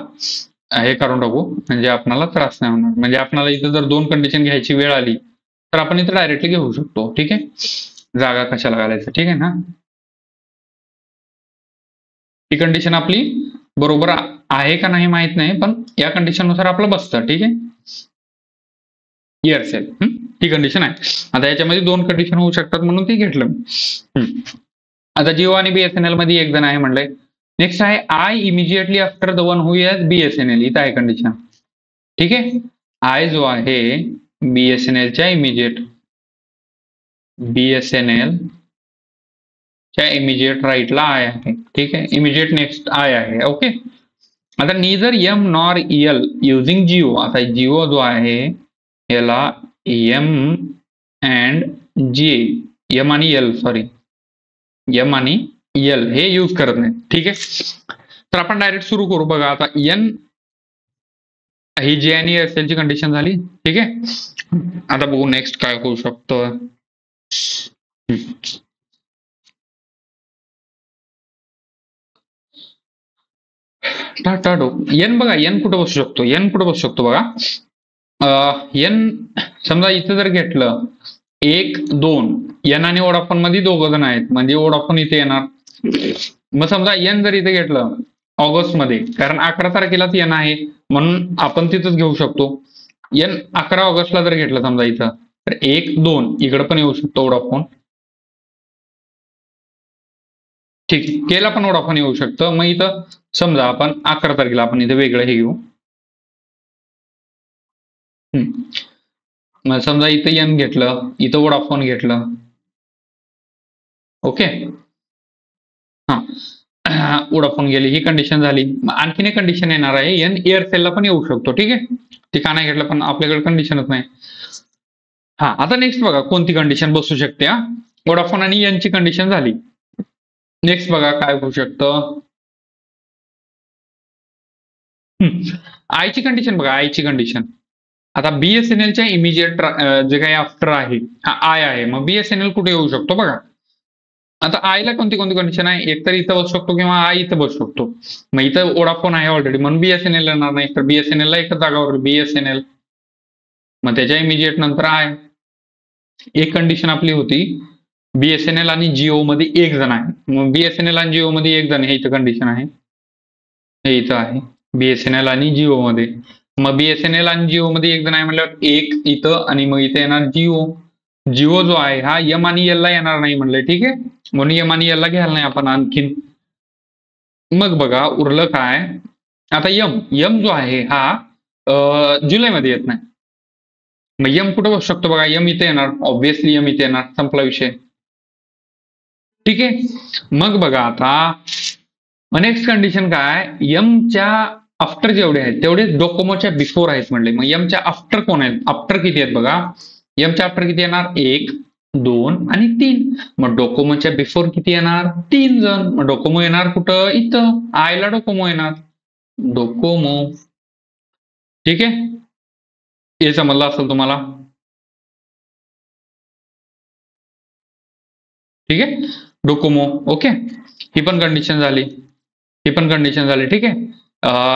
Speaker 1: हे करून टाकू, म्हणजे आपल्याला त्रास नाही होणार. म्हणजे आपल्याला इथं जर 2 कंडिशन घ्यायची वेळ आली तर आपण इथं डायरेक्टली घेऊ शकतो ठीक आहे. जागा कशाला घालायचं ठीक आहे ना. ही कंडिशन आपली बरोबर आहे का नाही माहित नाही, पण या कंडिशन नुसार आपलं बसतं ठीक आहे. एअरसेल ही कंडिशन आहे. आता याच्यामध्ये 2 कंडिशन होऊ शकतात म्हणून ती घेतलं. आता जिओ आणि बीएसएनएल मध्ये एक जण आहे म्हणलंय. नेक्स्ट आहे I immediately after the one who is BSNL. इथं आहे कंडिशन ठीक आहे. आय जो आहे बीएसएनएलच्या इमिजिएट राईटला आय आहे ठीक आहे. इमिजिएट नेक्स्ट आय आहे ओके. आता neither M nor L using Jio. आता जिओ जो आहे याला एम अँड जे एम आणि एल हे यूज करत नाही ठीक आहे. तर आपण डायरेक्ट सुरू करू. बघा आता एन ही जे आणि एस ची कंडिशन झाली ठीक आहे. आता बघू नेक्स्ट काय होऊ शकतं. एन बघा, एन कुठं बसू शकतो बघा. एन समजा इथं जर घेतलं 1 2 एन आणि वोडाफोन मध्ये 2 जण आहेत म्हणजे वोडाफोन इथे येणार. मग समजा एन जर इथे घेतलं ऑगस्ट मध्ये, कारण 11 तारखेलाच एन आहे म्हणून आपण तिथंच घेऊ शकतो. एन 11 ऑगस्टला जर घेतलं समजा इथं तर 1 2 इकडे पण येऊ शकतो वोडाफोन ठीक आहे. केला पण वोडाफोन येऊ शकतं. मग इथं समजा आपण 11 तारखेला आपण इथे वेगळं हे घेऊ. मग समजा इथं एन घेतलं, इथं वोडाफोन घेतलं ओके. हा, वोडाफोन गेली ही कंडिशन झाली. आणखीन एक कंडिशन येणार आहे, एन एअरसेलला पण येऊ शकतो ठीक आहे. ते का नाही घेतलं पण आपल्याकडे कंडिशनच नाही. हा, आता नेक्स्ट बघा कोणती कंडिशन बसू शकते. वोडाफोन आणि एनची कंडिशन झाली. नेक्स्ट बघा काय होऊ शकतं. आयची कंडिशन बघा, आयची कंडिशन. आता बीएसएनएलच्या इमिजिएट जे काही आफ्टर आहे हा आय आहे. मग बीएसएनएल कुठे येऊ शकतो बघा. आता आयला कोणती कंडिशन आहे, एक तर इथं बसू शकतो किंवा आय इथं बसू शकतो. मग इथं वोडाफोन आहे ऑलरेडी म्हणून बीएसएनएल येणार नाही, तर बीएसएनएलला एकच जागावर बीएसएनएल, मग त्याच्या इमिजिएट नंतर आय. एक कंडिशन आपली होती बीएसएनएल आणि जिओ मध्ये 1 जण आहे. मग बीएसएनएल आणि जिओ मध्ये 1 जण हे इथं कंडिशन आहे, हे इथं आहे बीएसएनएल आणि जिओ मध्ये. मग बीएसएनएल आणि जिओ मध्ये 1 जण आहे म्हटल्यावर 1 इथं आणि मग इथे येणार जिओ जो आहे हा एम आणि एल ला येणार नाही म्हणलंय ठीक आहे. म्हणून एम आणि एल ला घ्यायला नाही आपण आणखीन. मग बघा उरलं काय. आता यम जो आहे हा जुलैमध्ये येत नाही. मग यम कुठं बसू शकतो बघा. यम इथे येणार, ऑब्व्हियसली यम इथे येणार, संपला विषय ठीक आहे. मग बघा आता नेक्स्ट कंडिशन काय, यमच्या आफ्टर जेवढे आहेत तेवढे डोकोमोच्या बिफोर आहेत म्हणले. मग यमच्या आफ्टर कोण आहेत, आफ्टर किती आहेत बघा. यमच्या आफ्टर किती येणार 1 2 आणि 3. मग डोकोमोच्या बिफोर किती येणार 3 जण. मग डोकोमो येणार कुठं इथं, आयला डोकोमो येणार डोकोमो ठीक आहे. हे समजलं असेल तुम्हाला. ठीक आहे. डोकोमो, ओके, ही पण कंडिशन झाली, ही पण कंडिशन झाली. ठीक आहे.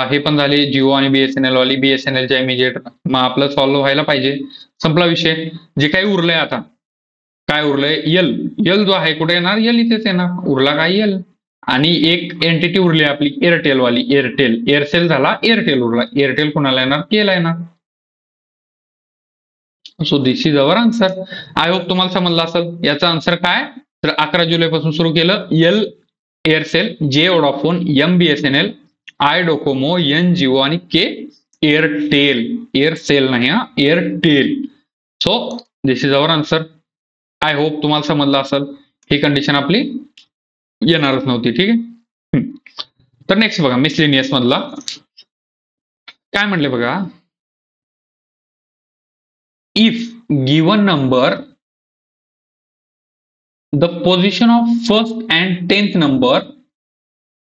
Speaker 1: हे पण झाली जिओ आणि बीएसएनएल वाली, बीएसएनएलच्या इमिजिएट. मग आपलं सॉल्व्ह व्हायला पाहिजे. संपला विषय. जे काही उरलंय आता, काय उरलंय, यल. यल जो आहे कुठे येणार, यल इथेच येणार. उरला काय, यल. आणि एक एंटिटी उरली आपली एअरटेल वाली, एअरटेल. एअरसेल झाला, एअरटेल उरला. एअरटेल कुणाला येणार, केला येणार. So this is our answer. I hope तुम्हाला समजलं असेल. याचा आन्सर काय, तर 11 जुलैपासून सुरू केलं. L Aircel, J Vodafone, M BSNL, I Docomo, N Jio आणि के एअरटेल. एअरसेल नाही हा, Airtel. So this is our answer. I hope तुम्हाला समजलं असेल. ही कंडिशन आपली येणारच नव्हती. ठीक आहे. तर नेक्स्ट बघा, मिसलिनियस मधला काय म्हणले बघा. If given number the position of first and 10th number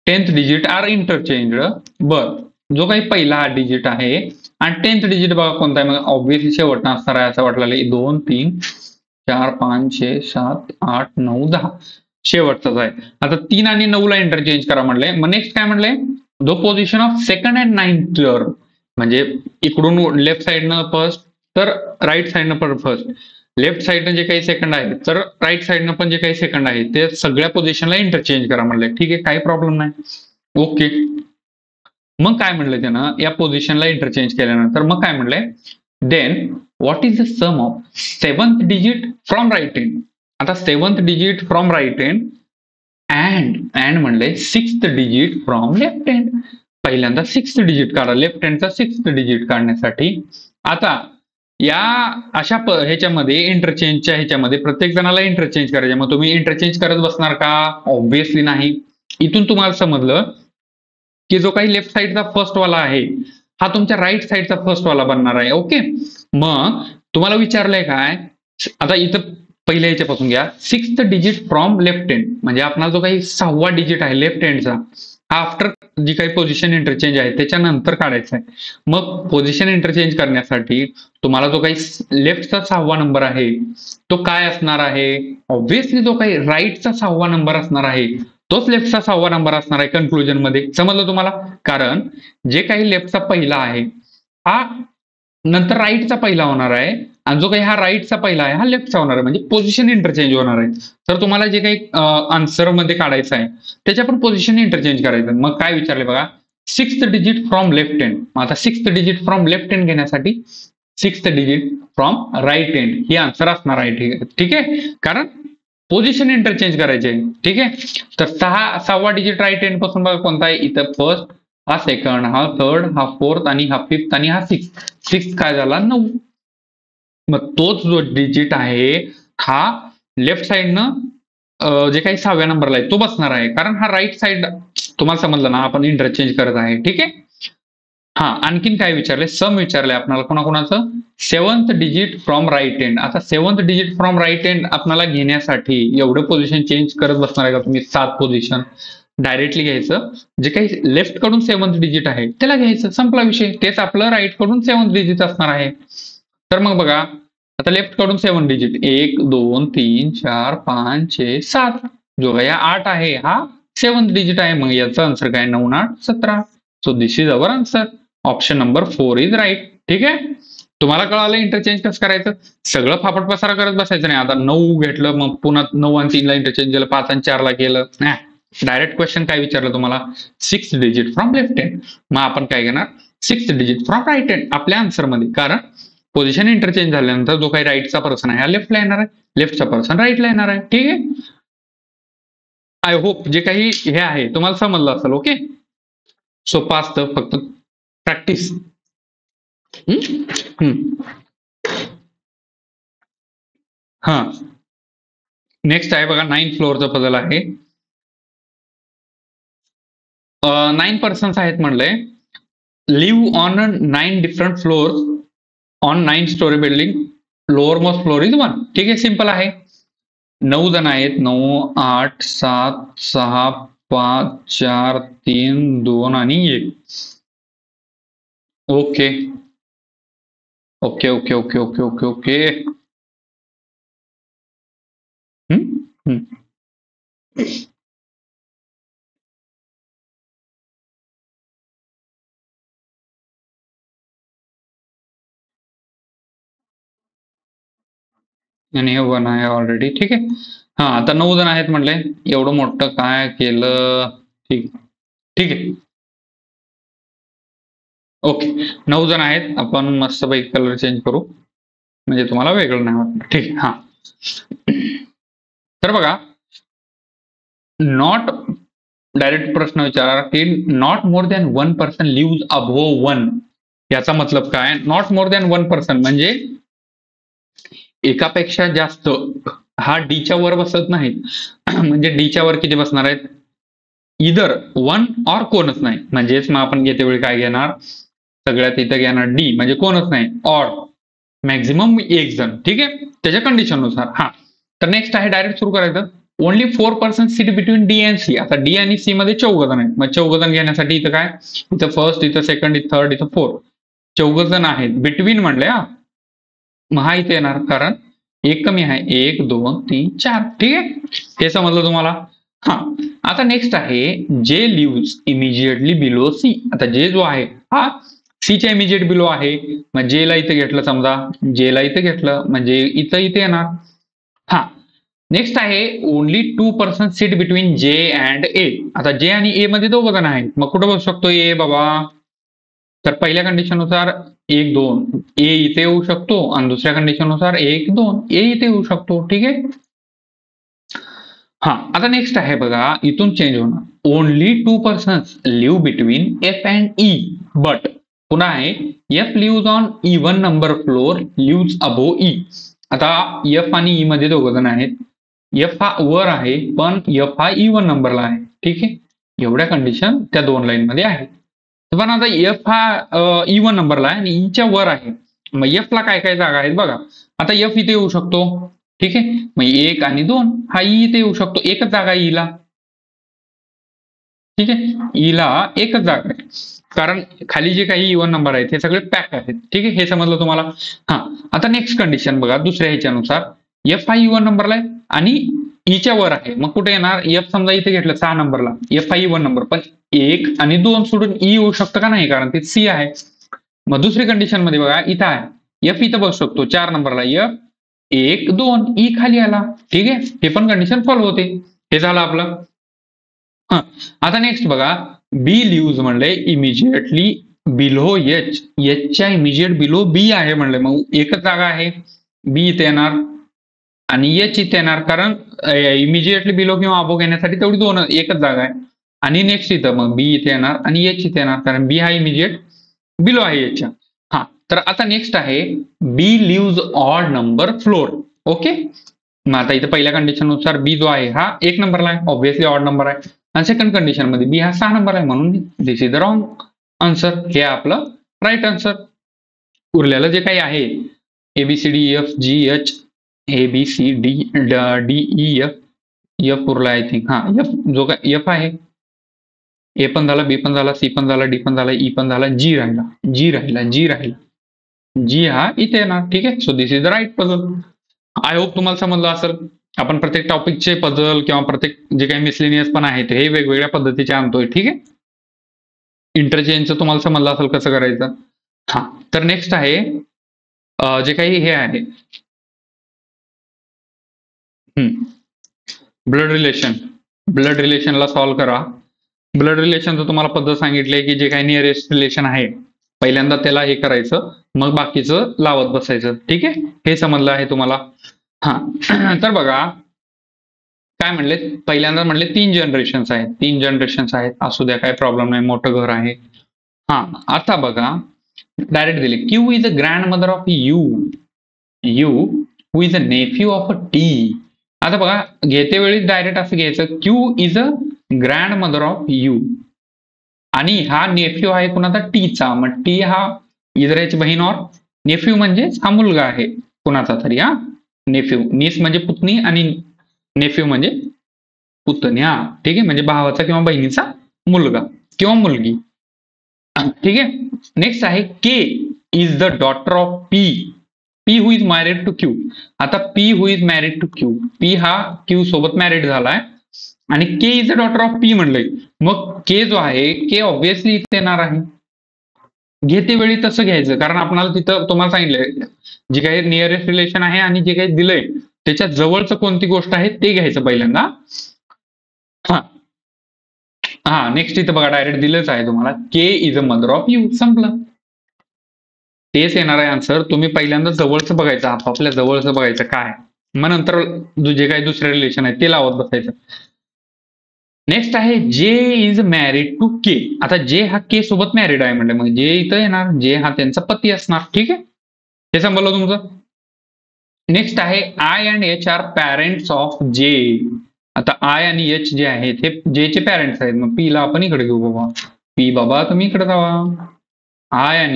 Speaker 1: 10th digit are interchanged. बर, जो काही पहिला डिजिट आहे आणि 10th डिजिट बघा कोणता आहे, मग ऑब्व्हियसली शेवटचा असणार आहे असं वाटलं. 2 3 4 5 6 7 8 9 10 शेवटचाच आहे. आता 3 आणि 9 ला इंटरचेंज करा म्हणले. मग नेक्स्ट काय म्हणले, the position of second and 9th term, म्हणजे इकडून लेफ्ट साइडनं फर्स्ट तर राईट साइडनं पण फर्स्ट. लेफ्ट साइडनं जे काही सेकंड आहे तर राईट साइडनं पण जे काही सेकंड आहे ते सगळ्या पोझिशनला इंटरचेंज करा म्हणले. ठीक आहे, काही प्रॉब्लेम नाही. ओके. मग काय म्हणलं त्यानं, या पोझिशनला इंटरचेंज केल्यानंतर मग काय म्हणलंय, then what is the sum of 7th digit from right hand. आता 7th digit from right hand and म्हणलंय 6th digit from left hand. पहिल्यांदा 6th डिजिट काढा, लेफ्ट हँडचा 6th डिजिट काढण्यासाठी. आता या अशा ह्याच्यामध्ये इंटरचेंजच्या ह्याच्यामध्ये प्रत्येक जणाला इंटरचेंज करायचे. मग तुम्ही इंटरचेंज करत बसणार का, ऑब्व्हियसली नाही. इथून तुम्हाला समजलं की जो काही लेफ्ट साइडचा फर्स्ट वाला आहे हा तुमच्या राईट साइडचा फर्स्ट वाला बनणार आहे. ओके. मग तुम्हाला विचारलंय काय, आता इथं पहिल्या ह्याच्यापासून घ्या, 6th digit from left hand, म्हणजे आपला जो काही 6वा डिजिट आहे लेफ्ट हँडचा, आफ्टर जी काही पोझिशन इंटरचेंज आहे त्याच्यानंतर काढायचं आहे. मग पोझिशन इंटरचेंज करण्यासाठी तुम्हाला जो काही लेफ्टचा 6वा नंबर आहे तो काय असणार आहे, ऑब्व्हियसली जो काही राईटचा 6वा नंबर असणार आहे तोच लेफ्टचा 6वा नंबर असणार आहे कन्क्लुजन मध्ये. समजलं तुम्हाला, कारण जे काही लेफ्टचा पहिला आहे हा नंतर राईटचा पहिला होणार आहे आणि जो काही हा राईटचा पहिला आहे हा लेफ्टचा होणार आहे, म्हणजे पोझिशन इंटरचेंज होणार आहे. तर तुम्हाला जे काही आन्सर मध्ये काढायचं आहे त्याच्या पण पोझिशन इंटरचेंज करायचं. मग काय विचारले बघा, 6th digit from left hand. आता 6th digit from left hand घेण्यासाठी 6th digit from right hand ही आन्सर असणार आहे. ठीक आहे, कारण पोझिशन इंटरचेंज करायचे. ठीक आहे. तर 6वा डिजिट राईट हँड पासून बघा कोणता आहे, इथं फर्स्ट, हा सेकंड, हा थर्ड, हा फोर्थ आणि हा फिफ्थ आणि हा सिक्स्थ काय झाला, 9. मग तोच जो डिजिट आहे हा लेफ्ट साइडनं जे काही 6व्या नंबरला आहे तो बसणार आहे, कारण हा राईट साइड तुम्हाला समजलं ना, आपण इंटरचेंज करत आहे. ठीक आहे. हा, आणखीन काय विचारले, सम विचारले आपल्याला कोणाकोणाचं, 7th digit from right hand. आता 7th digit from right hand आपल्याला घेण्यासाठी एवढं पोझिशन चेंज करत बसणार आहे का तुम्ही, 7 पोझिशन डायरेक्टली घ्यायचं. जे काही लेफ्ट कडून 7th डिजिट आहे त्याला घ्यायचं, संपला विषय. तेच आपलं राईट कडून 7th डिजिट असणार आहे. तर मग बघा, आता लेफ्ट कडून 7 डिजिट 1 2 3 4 5 6 7, जो काही 8 आहे हा 7th डिजिट आहे. मग याचा आन्सर काय, 9 8 17. So this is our answer. Option number 4 is right. ठीक आहे. तुम्हाला कळालं इंटरचेंज कसं करायचं, सगळं फापट पसारा करत बसायचं नाही. आता 9 घेतलं मग पुन्हा 9 आणि 3 ला इंटरचेंज केलं, 5 आणि 4 ला केलं. डायरेक्ट क्वेश्चन काय विचारलं तुम्हाला, 6th digit from left hand. मग आपण काय घेणार, 6th digit from right hand आपल्या आन्सर मध्ये, कारण पोझिशन इंटरचेंज झाल्यानंतर जो काही राईटचा पर्सन आहे हा लेफ्टला येणार आहे, लेफ्टचा पर्सन राईटला येणार आहे. ठीक आहे. आय होप जे काही हे आहे तुम्हाला समजलं असेल. ओके. सोपं असतं, फक्त प्रॅक्टिस. हा, नेक्स्ट आहे बघा, 9th फ्लोअरचा पझल आहे. 9 पर्सन्स आहेत म्हणलंय, live on 9 different floor on 9 storey building, lower most floor is 1. ठीक आहे, सिंपल आहे. 9 जण आहेत, 9 8 7 6 5 4 3 2 आणि 1. Okay okay okay okay okay okay okay. आणि हे 1 आहे ऑलरेडी. ठीक आहे. हा, आता 9 जण आहेत म्हणले. एवढं मोठं काय केलं? ठीक ठीक आहे. ओके, 9 जण आहेत. आपण मस्तपैकी कलर चेंज करू म्हणजे तुम्हाला वेगळं नाही वाटणार. ठीक आहे. हा, तर बघा, नॉट डायरेक्ट प्रश्न विचारा की not more than 1% lives above 1. याचा मतलब काय? नॉट मोर दॅन 1% म्हणजे एकापेक्षा जास्त हा डीच्या वर बसत नाही. म्हणजे डीच्या वर किती बसणार आहेत? इधर 1 और कोणच नाही. म्हणजेच मग आपण घेते वेळी काय घेणार? सगळ्यात इथं घेणार डी म्हणजे कोणच नाही, ऑर मॅक्झिमम एक जण. ठीक आहे, त्याच्या कंडिशननुसार. हा, तर नेक्स्ट आहे, डायरेक्ट सुरू करायचं. Only 4% sit between D and C. आता डी आणि सी मध्ये 14 जण आहेत. मग 14 जण घेण्यासाठी इथं काय? इथं फर्स्ट, इथं सेकंड, इथं थर्ड, इथं फोर्थ. 14 जण आहेत. बिटवीन म्हणले. हा, मग हा इथे येणार कारण एक कमी आहे. 1 2 3 4. ठीक आहे, हे समजलं तुम्हाला? हा, आता नेक्स्ट आहे जे लिव्स इमिजिएटली बिलो सी. आता जे जो आहे हा सीच्या इमिजिएट बिलो आहे. मग जे ला इथे घेतलं, समजा जे ला इथे घेतलं म्हणजे इथं इथे येणार. हा, नेक्स्ट आहे only 2% seat between J and A. आता जे आणि ए मध्ये 2 जण आहेत. मग कुठं बसू शकतो ए बाबा? तर पहिल्या कंडिशननुसार 1 2 ए इथे येऊ शकतो आणि दुसऱ्या कंडिशननुसार 1 2 ए इथे येऊ शकतो. ठीक आहे. हा, आता नेक्स्ट आहे बघा, इथून चेंज होणार. Only 2% live between F and E. But पुन्हा आहे F lives on even number floor lives above E. आता एफ आणि ई मध्ये 2 जण आहेत. एफ हा वर आहे पण एफ हा इव्हन नंबरला आहे. ठीक आहे, एवढ्या कंडिशन त्या 2 लाईन मध्ये आहेत. पण आता एफ हा इव्हन नंबरला आहे आणि ईच्या वर आहे. मग एफ ला काय काय जागा आहेत बघा. आता एफ इथे येऊ शकतो. ठीक आहे, मग 1 आणि 2 हा ई इथे येऊ शकतो. एकच जागा आहे ईला. ठीक आहे, ईला एकच जागा आहे कारण खाली जे काही इव्हन नंबर आहेत हे सगळे पॅक आहेत. ठीक आहे, हे समजलं तुम्हाला? हा, आता नेक्स्ट कंडिशन बघा, दुसऱ्या ह्याच्यानुसार एफ हा इव्हन नंबरला आहे आणि ईच्या वर आहे. मग कुठे येणार? एफ समजा इथे घेतलं 6 नंबरला, एफ हा इव्हन नंबर, पण 1 आणि 2 सोडून ई येऊ शकतं का नाही? कारण ते सी आहे. मग दुसरी कंडिशन मध्ये बघा, इथं आहे एफ इथं बसू शकतो 4 नंबरला, एफ 1 2 ई खाली आला. ठीक आहे, हे पण कंडिशन फॉलो होते. हे झालं आपलं. हा, आता नेक्स्ट बघा, बी लिव्ज म्हणले इमिजिएटली बिलो एच. एचच्या इमिजिएट बिलो बी आहे म्हणले. मग एकच जागा आहे, बी इथे येणार आणि एच इथे येणार कारण इमिजिएटली बिलो किंवा अबो घेण्यासाठी तेवढी एकच जागा आहे. आणि नेक्स्ट इथं मग बी इथे येणार आणि एच इथे येणार कारण बी हा इमिजिएट बिलो आहे एचच्या. हा, तर आता नेक्स्ट आहे B lives odd number floor. Okay, मग आता इथे पहिल्या कंडिशननुसार बी जो आहे हा 1 नंबरला आहे, ऑब्व्हियसली ऑड नंबर आहे. आणि सेकंड कंडिशन मध्ये बी हा 6 नंबर आहे म्हणून this is the wrong answer. हे आपलं राईट आन्सर. उरलेलं जे काही आहे ABCD F G H ABCD D E F, F उरला आय थिंक. हा, एफ जो काय एफ आहे, ए पण झाला, बी पण झाला, सी पण झाला, डी पण झाला, ई पण झाला, जी राहिला. जी हा इथे येणार. ठीक आहे, so this is the right puzzle. I hope तुम्हाला समजलं असेल. आपण प्रत्येक टॉपिकचे पझल किंवा प्रत्येक जे काही मिसलेनियस पण आहेत हे वेगवेगळ्या पद्धतीचे आणतोय. ठीक आहे, इंटरचेंजचं तुम्हाला समजलं असेल कसं करायचं. हा, तर नेक्स्ट आहे जे काही हे आहे ब्लड रिलेशनला सॉल्व्ह करा. ब्लड रिलेशनचं तुम्हाला पद्धत सांगितली की जे काही नियरेस्ट रिलेशन आहे पहिल्यांदा त्याला हे करायचं, मग बाकीचं लावत बसायचं. ठीक आहे, हे समजलं आहे तुम्हाला? हा, तर बघा काय म्हणले, पहिल्यांदा म्हणले 3 जनरेशन्स आहेत. 3 जनरेशन्स आहेत, असू द्या, काय प्रॉब्लेम नाही, मोठं घर आहे. हा, आता बघा डायरेक्ट दिले Q is a grand mother of you, you who is a Neiphiu of a T. आता बघा घेते वेळी डायरेक्ट असं घ्यायचं, Q is a grand mother of you आणि हा नेफ्यू आहे कुणाचा? टीचा. मग टी हा इधर याची बहीण और नेफ्यू म्हणजे हा मुलगा आहे कुणाचा तरी. हा, नेफ्यू, नीस म्हणजे पुतणी आणि नेफ्यू म्हणजे पुतण्या. ठीक आहे, म्हणजे भावाचा किंवा बहिणीचा मुलगा किंवा मुलगी. ठीक आहे, नेक्स्ट आहे K is the daughter of P, P who is married to Q. आता P who is married to Q, P हा क्यू सोबत मॅरिड झालाय आणि K is a daughter of P म्हणलंय, मग के जो आहे के ऑब्व्हियसली इथे येणार आहे. घेते वेळी तसं घ्यायचं, कारण आपल्याला तिथं तुम्हाला सांगितलंय जे काही नियरेस्ट रिलेशन आहे आणि जे काही दिलंय त्याच्या जवळचं कोणती गोष्ट आहे ते घ्यायचं पहिल्यांदा. हा हा नेक्स्ट इथं बघा डायरेक्ट दिलंच आहे तुम्हाला, K is a mother of U, संपलं. तेच येणार आहे आन्सर. तुम्ही पहिल्यांदा जवळचं बघायचं, आपापल्या जवळचं बघायचं काय, मग नंतर जे काही दुसरे रिलेशन आहे ते लावत बसायचं. नेक्स्ट आहे जे इज मॅरिड टू के. आता जे हा के सोबत मॅरिड आहे म्हणजे मग जे इथं येणार, जे हा त्यांचा पती असणार. ठीक आहे, हे समजलं तुमचं. नेक्स्ट आहे I and H are parents of J. आता आय आणि एच जे आहेत हे जे चे पॅरेंट्स आहेत, मग पी ला आपण इकडे घेऊ बाबा. पी बाबा तुम्ही इकडे जावा. आय अँड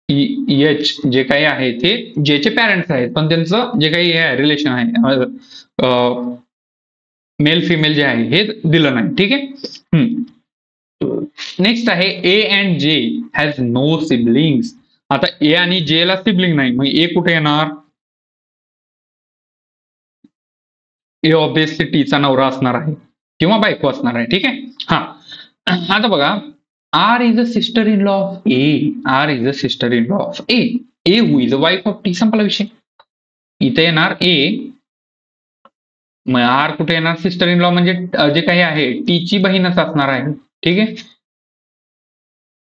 Speaker 1: एच जे काही आहे ते जे चे पॅरेंट्स आहेत, पण त्यांचं जे काही हे रिलेशन आहे मेल फिमेल जे आहे हे दिलं नाही. ठीक आहे. नेक्स्ट आहे ए अँड जे हॅज नो सिबलिंग्स. आता ए आणि जे ला सिबलिंग नाही, मग ए कुठे येणार? ए ऑब्व्हियसली टीचा नवरा असणार आहे किंवा बायको असणार आहे. ठीक आहे. हा आता बघा, R is a sister in law of A. R is a sister in law of A. A who is a wife of T. संपला विषय. इथे येणार ए, मग आर कुठे येणार? सिस्टर इन लॉ म्हणजे जे काही आहे टीची बहीणच असणार आहे. ठीक आहे.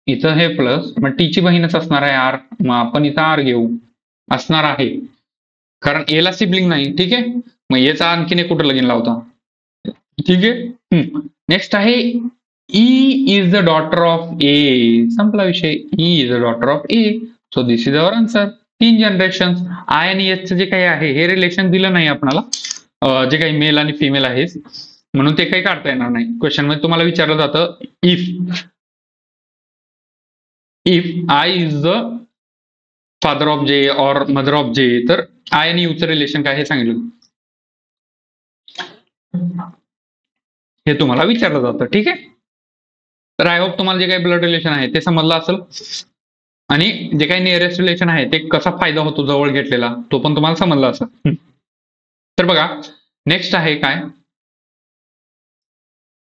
Speaker 1: इथं हे प्लस, मग टीची बहीणच असणार आहे आर, मग आपण इथं आर घेऊ. असणार आहे कारण ए ला सिबलिंग नाही. ठीक आहे, मग याचा आणखीन एक कुठं लगीन लावता. ठीक आहे. नेक्स्ट आहे E is the daughter of A. संपला विषय. E is the daughter of A. So this is our answer. 3 generation. I आणि एच जे काही आहे हे रिलेशन दिलं नाही आपल्याला, जे काही मेल आणि फिमेल आहे म्हणून ते काही काढता येणार नाही. क्वेश्चन मध्ये तुम्हाला विचारलं जातं if I is the father of जे ऑर मदर ऑफ जे, तर आय आणि यूचं रिलेशन काय हे सांगितलं, हे तुम्हाला विचारलं जातं. ठीक आहे. तर आय होप तुम्हाला जे काही ब्लड रिलेशन आहे ते समजलं असेल, आणि जे काही नियरेस्ट रिलेशन आहे ते कसा फायदा होतो जवळ घेतलेला तो पण तुम्हाला समजला असेल. तर बघा नेक्स्ट आहे काय,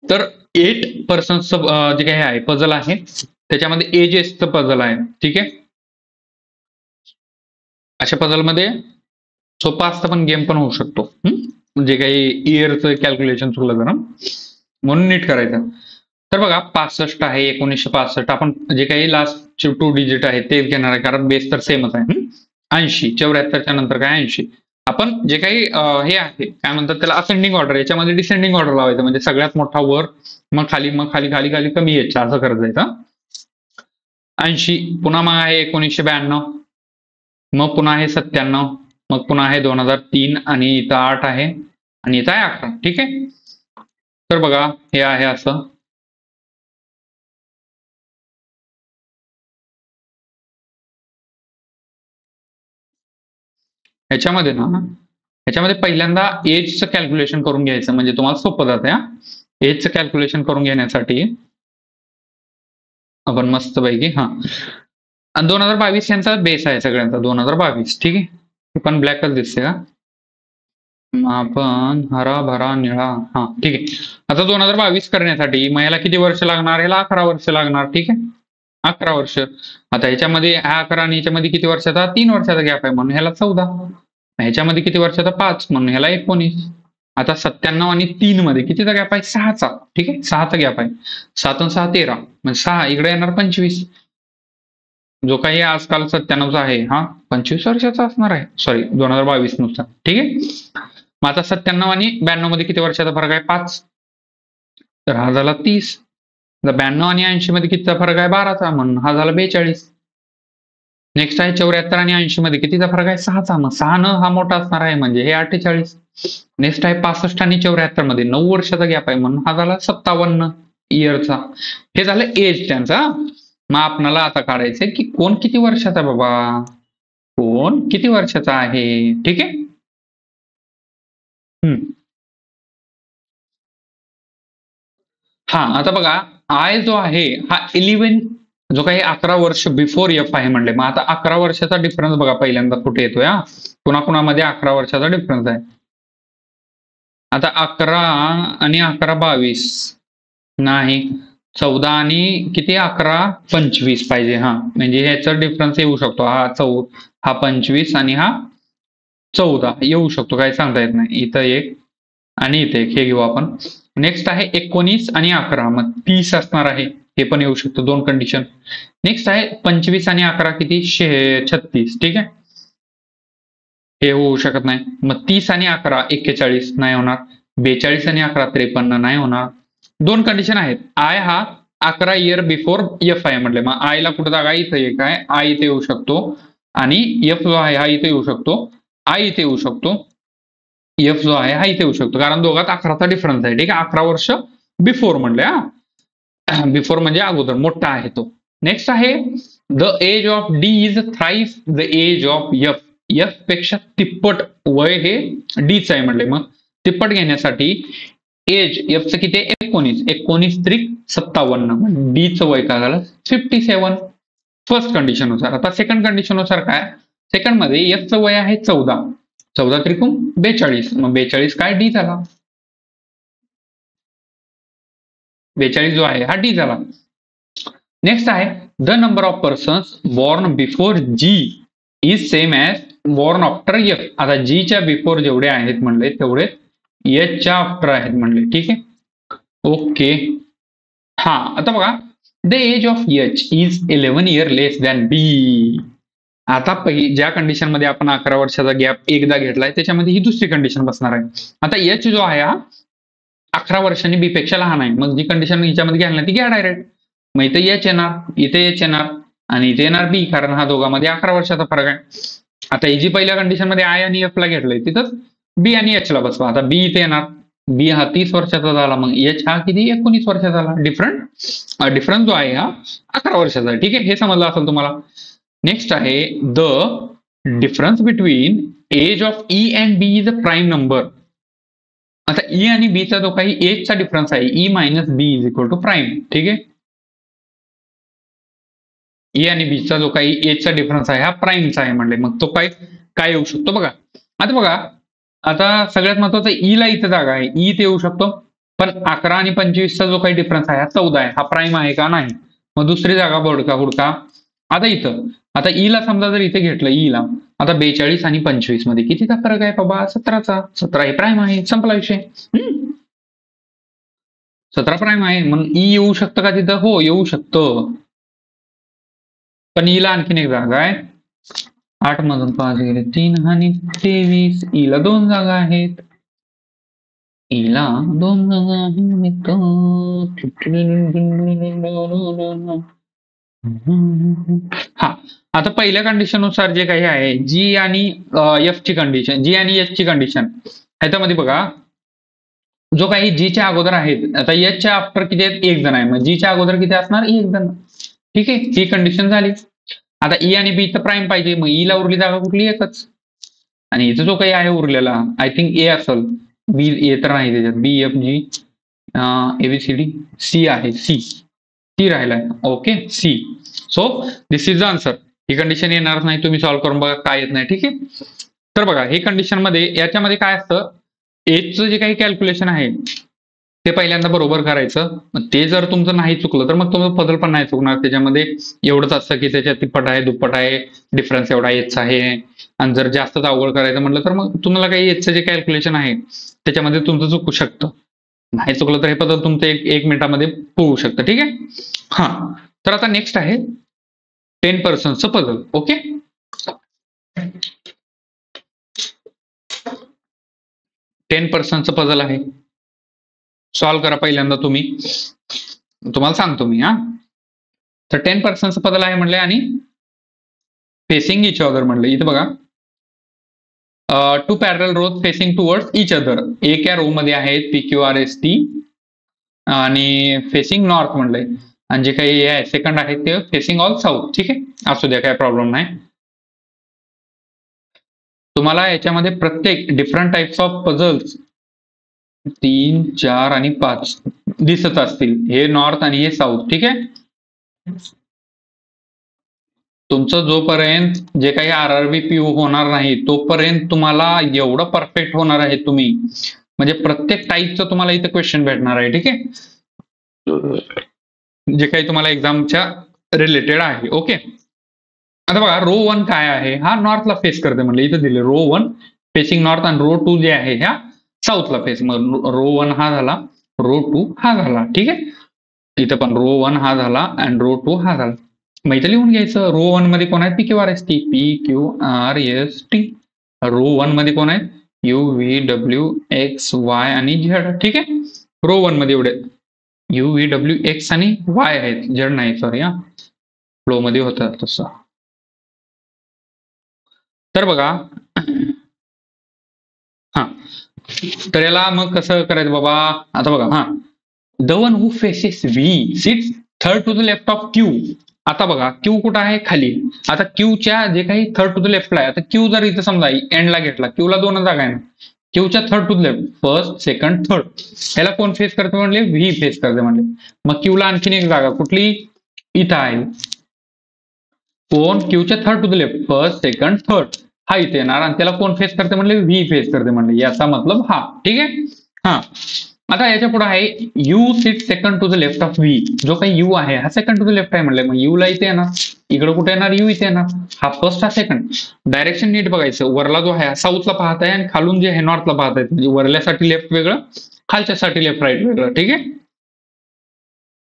Speaker 1: तर 8 पर्सन्सचं जे काही आहे पझल आहे त्याच्यामध्ये एजेसचं पझल आहे. ठीक आहे. अशा पझलमध्ये सोपा असतं पण गेम पण होऊ शकतो. जे काही इयरचं कॅल्क्युलेशन चुकलं जरा, म्हणून नीट करायचं. तर बघा 65 आहे, 1965, आपण जे काही लास्ट 2 डिजिट आहे तेच घेणार आहे कारण बेस तर सेमच आहे. 80, 74च्या नंतर काय 80. आपण जे काही हे आहे काय म्हणतात त्याला असेंडिंग ऑर्डर, याच्यामध्ये डिसेंडिंग ऑर्डर लावायचं, म्हणजे सगळ्यात मोठा वर, मग खाली, मग खाली खाली खाली कमी यायचं, असं करत जायचं. 80, पुन्हा मग आहे 1992, मग पुन्हा आहे 97, मग पुन्हा आहे 2003, आणि इथं 8 आहे आणि इथं आहे 11. ठीक आहे. तर बघा हे आहे असं. ह्याच्यामध्ये पहिल्यांदा एजचं कॅल्क्युलेशन करून घ्यायचं, म्हणजे तुम्हाला सोपं जातं. एजचं कॅल्क्युलेशन करून घेण्यासाठी आपण मस्तपैकी 2022 यांचा बेस आहे सगळ्यांचा, 2022. ठीक आहे. हे पण ब्लॅकच दिसते का? आपण हरा भरा निळा. ठीक आहे. आता 2022 करण्यासाठी मग याला किती वर्ष लागणार? याला 11 वर्ष लागणार. ठीक आहे. 11 वर्ष. आता ह्याच्यामध्ये 11 आणि ह्याच्यामध्ये किती वर्षाचा? 3 वर्षाचा गॅप आहे म्हणून ह्याला 14. ह्याच्यामध्ये किती वर्षाचा? 5 म्हणून ह्याला 19. आता 97 आणि 3 मध्ये कितीचा गॅप आहे? 6चा. ठीक आहे. 6चा गॅप आहे. 7 आणि 6 13, म्हणजे 6 इकडे येणार 25. जो काही आजकाल 97चा आहे 25 वर्षाचा असणार आहे, सॉरी 2022 नुसार. ठीक आहे. मग आता 97 आणि 92 मध्ये किती वर्षाचा फरक आहे? 5. तर हा झाला 30. 92 आणि 80 मध्ये कितीचा फरक आहे? 12चा, म्हणून हा झाला 42. नेक्स्ट आहे 74 आणि 80 मध्ये कितीचा फरक आहे? 6चा, मग 6 न हा मोठा असणार आहे म्हणजे हे 48. नेक्स्ट आहे 65 आणि 74 मध्ये 9 वर्षाचा गॅप आहे म्हणून हा झाला 57 इयरचा. हे झालं एज त्यांचा. मग आपल्याला आता काढायचंय की कोण किती वर्षाचा बाबा, कोण किती वर्षाचा आहे. ठीक आहे. आता बघा आय जो आहे हा 11, जो काही 11 वर्ष बिफोर एफ आहे म्हणले. मग आता 11 वर्षाचा डिफरन्स बघा पहिल्यांदा कुठे येतोय. कुणाकुणामध्ये 11 वर्षाचा डिफरन्स आहे. आता 11 आणि 11 22 नाही, 14 आणि किती 11 25 पाहिजे. हा म्हणजे ह्याचा डिफरन्स येऊ शकतो. हा 25 आणि हा 14 येऊ शकतो, काही सांगता येत नाही. इथं एक आणि इथे एक, हे घेऊ आपण. नेक्स्ट आहे 19 आणि 11, मग 30 असणार आहे, हे पण येऊ शकतं, दोन कंडिशन. नेक्स्ट आहे 25 आणि 11 किती 36, ठीक आहे, हे होऊ शकत नाही. मग 30 आणि 11 41 नाही होणार. 42 आणि 11 53 नाही होणार. दोन कंडिशन आहेत. आय हा 11 इयर बिफोर एफ आहे म्हटले, मग आय ला कुठं जागा इथं एक आहे, आय इथे येऊ शकतो आणि एफ जो आहे हा इथे येऊ शकतो, आय इथे येऊ शकतो, एफ जो आहे हा इथे येऊ शकतो, कारण दोघात 11चा डिफरन्स आहे. ठीक आहे, 11 वर्ष बिफोर म्हणले. हा बिफोर म्हणजे अगोदर, मोठा आहे तो. नेक्स्ट आहे the age of D is thrice the age of F. F पेक्षा तिप्पट वय हे डीच आहे म्हटले, मग तिप्पट घेण्यासाठी एज एफचं किती आहे 19, 19 त्रिक 57, डीचं वय काय झालं 57, फर्स्ट कंडिशन नुसार. आता सेकंड कंडिशन नुसार काय, सेकंड मध्ये एफचं वय आहे 14, 14 त्रिकून 42, मग 42 काय डी झाला, 42 जो आहे हा डी झाला. नेक्स्ट आहे the number of persons born before G is same as born after F. आता जी च्या बिफोर जेवढे आहेत म्हणले तेवढे एच च्या आफ्टर आहेत म्हणले. ठीक आहे, ओके. हा आता बघा, the age of H is 11 year less than B. आता ज्या कंडिशन मध्ये आपण 11 वर्षाचा गॅप एकदा घेतलाय त्याच्यामध्ये ही दुसरी कंडिशन बसणार आहे. आता एच जो आहे हा 11 वर्षांनी बी पेक्षा लहान आहे, मग जी कंडिशन हिच्यामध्ये घ्यायला ती घ्या डायरेक्ट. मग इथे एच येणार, इथे एच येणार आणि इथे येणार बी, कारण हा दोघांमध्ये 11 वर्षाचा फरक आहे. आता ही जी पहिल्या कंडिशन मध्ये आय आणि एफ ला घेतलंय तिथंच बी आणि एच ला बसवा. आता बी इथे येणार, बी हा 30 वर्षाचा झाला, मग एच हा किती 19 वर्षाचा झाला. डिफरन्स जो आहे हा 11 वर्षाचा आहे. ठीक आहे, हे समजलं असेल तुम्हाला. नेक्स्ट आहे the difference between age of E and B is a prime number. आता ई आणि बी चा जो काही एजचा डिफरन्स आहे, E minus B is equal to prime. ठीक आहे, ई आणि बी चा जो काही एजचा डिफरन्स आहे हा प्राईमचा आहे म्हणले, मग तो काय येऊ शकतो बघा. आता बघा, आता सगळ्यात महत्वाचं ई ला इथे जागा आहे, ई इथे येऊ शकतो, पण 11 आणि 25 चा जो काही डिफरन्स आहे हा 14 आहे, हा प्राईम आहे का नाही, मग दुसरी जागा हुडका. आता इथं, आता ई ला समजा जर इथे घेतलं ई ला, आता 42 आणि 25 मध्ये कितीचा फरक आहे बाबा 17चा, 17 हे प्राईम आहे, संपला विषय. 17 प्राईम आहे, मग ई येऊ शकतं का तिथं, हो येऊ शकतं, पण ईला आणखीन एक जागा आहे. 8 मधून 5 गेले 3 आणि 23, ईला 2 जागा आहेत, ईला 2 जागा आहेत. हा आता पहिल्या कंडिशन नुसार जे काही आहे जी आणि एफ ची कंडिशन, जी आणि एच ची कंडिशन, ह्याच्यामध्ये बघा जो काही जी च्या अगोदर आहेत, आता एच च्या आफ्टर किती आहेत, एक जण आहे, मग जी च्या अगोदर किती असणार, एक जण. ठीक आहे, ही कंडिशन झाली. आता ई आणि बी तर प्राईम पाहिजे, मग ई ला उरली जागा कुठली, एकच. आणि इथं जो काही आहे उरलेला, आय थिंक ए असेल, बी ए तर नाही त्याच्यात, B F G ABCD C आहे, सी राहिलाय, okay C. So this is the answer. ही कंडिशन येणारच नाही, तुम्ही सॉल्व्ह करून बघा काय येत नाही. ठीक आहे, तर बघा हे कंडिशन मध्ये याच्यामध्ये काय असतं, एजचं जे काही कॅल्क्युलेशन आहे ते पहिल्यांदा बरोबर करायचं. ते जर तुमचं नाही चुकलं तर मग तुमचं पझल पण नाही चुकणार. त्याच्यामध्ये एवढंच असतं की त्याच्यात तिप्पट आहे, दुप्पट आहे, डिफरन्स एवढा एजचा आहे, आणि जर जास्तच अवघड करायचं म्हटलं तर मग तुम्हाला काही एजचं जे कॅल्क्युलेशन आहे त्याच्यामध्ये तुमचं चुकू शकतं. नाही चुकलं तर हे पझल तुमचं एक मिनिटामध्ये होऊ शकतं. ठीक आहे, हा तर आता नेक्स्ट आहे 10 पर्सनचं पझल. ओके, 10 पर्सनचं पझल आहे, सॉल्व्ह करा पहिल्यांदा तुम्ही, तुम्हाला सांगतो मी. हा तर 10 पर्सनचं पझल आहे म्हणले आणि फेसिंग इच अदर म्हणले. इथे बघा 2 parallel rows facing towards each other, एक या रो मध्ये आहेत P Q R S T आणि फेसिंग नॉर्थ म्हणलंय, आणि जे काही आहे सेकंड आहे ते फेसिंग ऑल साऊथ. ठीक आहे, असू द्या, काय प्रॉब्लेम नाही. तुम्हाला याच्यामध्ये प्रत्येक डिफरंट टाइप्स ऑफ पझल्स 3, 4 आणि 5 दिसत असतील, हे नॉर्थ आणि हे साऊथ. ठीक आहे, तुमचं जोपर्यंत जे काही आरआरबी पीओ होणार नाही तोपर्यंत तुम्हाला एवढं परफेक्ट होणार आहे तुम्ही, म्हणजे प्रत्येक टाईपचं तुम्हाला इथे क्वेश्चन भेटणार आहे. ठीक आहे, जे काही तुम्हाला एक्झामच्या रिलेटेड आहे. ओके, आता बघा रो 1 काय आहे, हा नॉर्थला फेस करते म्हणले, इथे दिले रो 1 फेसिंग नॉर्थ आणि रो 2 जे आहे ह्या साऊथला फेस. मग रो 1 हा झाला, रो 2 हा झाला. ठीक आहे, इथं पण रो 1 हा झाला आणि रो 2 हा झाला. मग इथं लिहून घ्यायचं, रो 1 मध्ये कोण आहेत, P Q R S T, P Q R S T. Row 1 मध्ये कोण आहेत, U V W X Y आणि झेड. ठीक आहे, रो 1 मध्ये एवढे यू व्ही डब्ल्यू एक्स आणि वाय आहेत, झेड नाही, सॉरी हा, फ्लो मध्ये होतं तसं. तर बघा हा, तर याला मग कसं करायचं बाबा, आता बघा हा, the one who faces V sits third to the left of Q. आता बघा क्यू कुठं आहे, खाली. आता क्यूच्या जे काही थर्ड टू द लेफ्टला आहे, आता क्यू जर इथं समजा एंडला घेतला, क्यूला 2 जागा आहे ना, क्यूच्या third to the left, first second third, ह्याला कोण फेस करते म्हणले, व्ही फेस करते म्हणले. मग क्यूला आणखीन एक जागा कुठली, इथं आहे. कोण, क्यूच्या third to the left, first second third, हा इथे येणार आणि त्याला कोण फेस करते म्हणले, व्ही फेस करते म्हणले, याचा मतलब हा. ठीक आहे, हा. आता याच्या पुढे आहे U sit second to the left of V. जो काही यू आहे हा सेकंड टू द लेफ्ट आहे म्हणले, मग यू ला इथे येणार, इकडे कुठे येणार, यू इथे येणार. हा फर्स्ट हा सेकंड. डायरेक्शन नीट बघायचं, वरला जो आहे साऊथला पाहत आहे आणि खालून जे आहे नॉर्थला पाहत आहे, म्हणजे वरल्यासाठी लेफ्ट वेगळं, खालच्यासाठी लेफ्ट राईट वेगळं. ठीक आहे,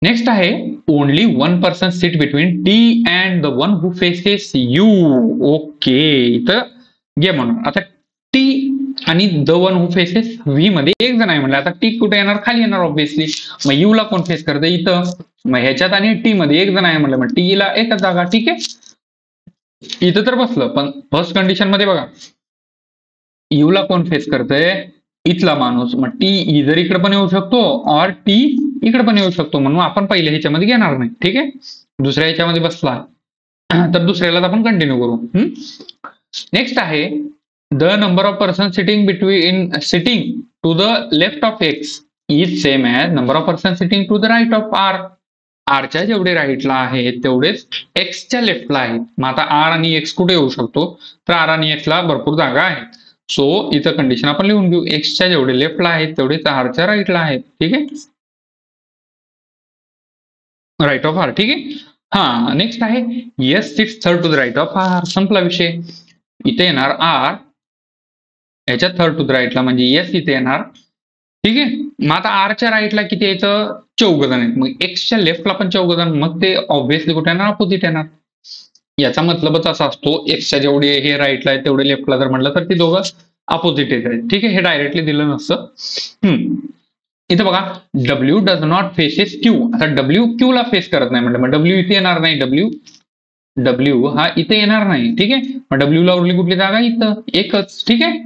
Speaker 1: नेक्स्ट आहे only one person sit between T and the one who faces you. Okay, इथं घे म्हणून. आता टी आणि the one who faces V मध्ये एक जण आहे म्हणलं, आता टी कुठे येणार, खाली येणार ऑब्व्हियसली. मग यू ला कोण फेस करते, इथं. मग ह्याच्यात आणि टी मध्ये एक जण आहे म्हणलं, मग टी ला एकच जागा. ठीक आहे, इथं तर बसलं, पण फर्स्ट कंडिशन मध्ये बघा, यू ला कोण फेस करतंय, इथला माणूस. मग टी इधर इकडे पण येऊ शकतो और टी इकडे पण येऊ शकतो, म्हणून आपण पहिल्या ह्याच्यामध्ये घेणार नाही. ठीक आहे, दुसऱ्या ह्याच्यामध्ये बसला तर दुसऱ्याला आपण कंटिन्यू करू. नेक्स्ट आहे the number of person sitting to the left of X is same as number of person sitting to the right of R. आरच्या जेवढे राईटला आहेत तेवढेच एक्सच्या लेफ्टला आहेत. मग आता आर आणि एक्स कुठे येऊ शकतो, तर आर आणि एक्सला भरपूर जागा आहेत. सो इथं कंडिशन आपण लिहून घेऊ, एक्सच्या जेवढे लेफ्टला आहेत तेवढेच आरच्या राईटला आहेत. ठीक आहे, राईट ऑफ आर. ठीक आहे, हा. नेक्स्ट आहे S six third to the right of R. संपला विषय. इथे येणार आर, याच्या थर्ड टू द राईटला म्हणजे एस इथे येणार. ठीक आहे, मग आता आरच्या राईटला किती यायचं, 4 जण आहेत. मग एक्सच्या लेफ्टला पण 4 जण, मग ते ऑब्व्हियसली कुठे येणार, अपोजिट येणार. याचा मतलबच असा असतो, एक्सच्या जेवढे हे राईटला आहे तेवढे लेफ्टला जर म्हटलं तर ती दोघं अपोजिट आहेत. ठीक आहे, हे डायरेक्टली दिलं नसतं. इथे बघा W does not faces Q. आता डब्ल्यू क्यू ला फेस करत नाही म्हटलं, मग डब्ल्यू इथे येणार नाही, डब्ल्यू हा इथे येणार नाही. ठीक आहे, मग डब्ल्यू ला उरली कुठली जागा, इथं एकच. ठीक आहे,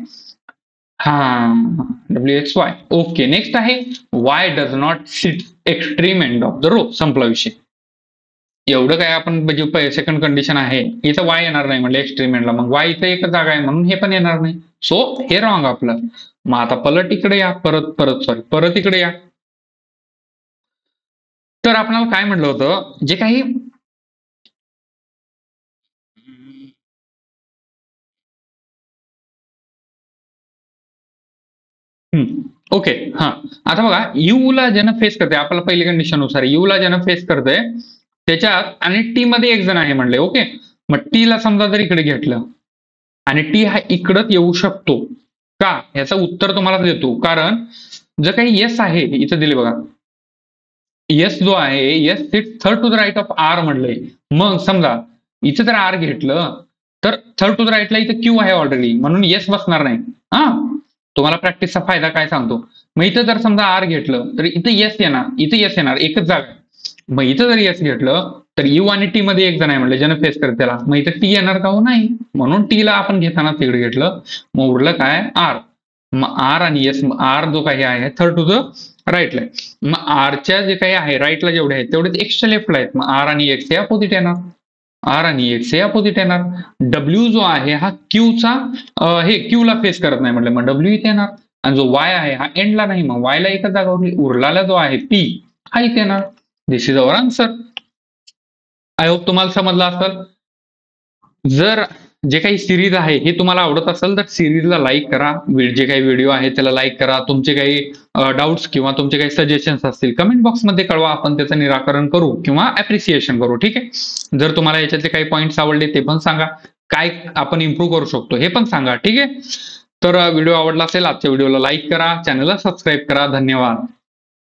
Speaker 1: हा, W X Y. Okay, next आहे Y does not sit extreme end of the row. संपला विषय. एवढं काय आपण म्हणजे सेकंड कंडिशन आहे, इथं वाय येणार नाही म्हणजे एक्स्ट्रीम एंडला, मग वाय इथं एकच जागा आहे म्हणून हे पण येणार नाही. सो हे रॉंग आपलं. मग आता पलट इकडे या, परत इकडे या. तर आपल्याला काय म्हटलं होतं, जे काही ओके, हा. आता बघा यू ला ज्यानं फेस करते, आपल्याला पहिली कंडिशन नुसार यू ला ज्यानं फेस करते त्याच्यात आणि टी मध्ये एक जण आहे म्हणले. ओके, मग टी ला समजा जर इकडे घेतलं आणि टी हा इकडंच येऊ शकतो का, याचं उत्तर तुम्हाला देतो. कारण जर काही यस आहे, इथं दिले बघा, यस जो आहे, S sit third to the right of R म्हणलंय. मग समजा इथं जर आर घेतलं तर थर्ड टू द राईटला इथं क्यू आहे ऑलरेडी, म्हणून यस बसणार नाही. हा, तुम्हाला प्रॅक्टिसचा फायदा काय सांगतो. मग इथं जर समजा आर घेतलं तर इथं यस येणार, इथं यस येणार, एकच जागा. मग इथं जर यस घेतलं तर यू आणि टी मध्ये एक जण आहे म्हणलं, ज्यानं फेस करत त्याला, मग इथं टी येणार का, हो नाही, म्हणून टी ला आपण घेताना तिकडे घेतलं. मग उरलं काय, आर. मग आर आणि एस, आर जो काही आहे थर्ड टू द राईटला आहे, मग आरच्या जे काही आहे राईटला जेवढे आहेत तेवढेच एक्सच्या लेफ्टला आहेत. मग आर आणि एक्स हे अपोजिट येणार, आर आणि एक्स हे अपोजिट येणार. डब्ल्यू जो आहे हा क्यूचा हे क्यूला फेस करत नाही म्हटलं, मग डब्ल्यू इथे येणार. आणि जो वाय आहे हा एंडला नाही, मग वायला एकच जागा उरली, उरलाला जो आहे पी हा इथे येणार. This is our answer. I hope तुम्हाला समजलं असेल. जर जे काही सिरीज आहे हे तुम्हाला आवडत असेल तर सिरीजला लाईक करा. जे काही व्हिडिओ आहे त्याला लाईक करा. तुमचे काही डाऊट्स किंवा तुमचे काही सजेशन्स असतील कमेंट बॉक्समध्ये कळवा. आपण त्याचं निराकरण करू किंवा ऍप्रिसिएशन करू. ठीक आहे. जर तुम्हाला याच्यातले काही पॉईंट्स आवडले ते पण सांगा. काय आपण इम्प्रूव्ह करू शकतो हे पण सांगा. ठीक आहे. तर व्हिडिओ आवडला असेल आजच्या व्हिडिओला लाईक करा, चॅनलला सबस्क्राईब करा. धन्यवाद.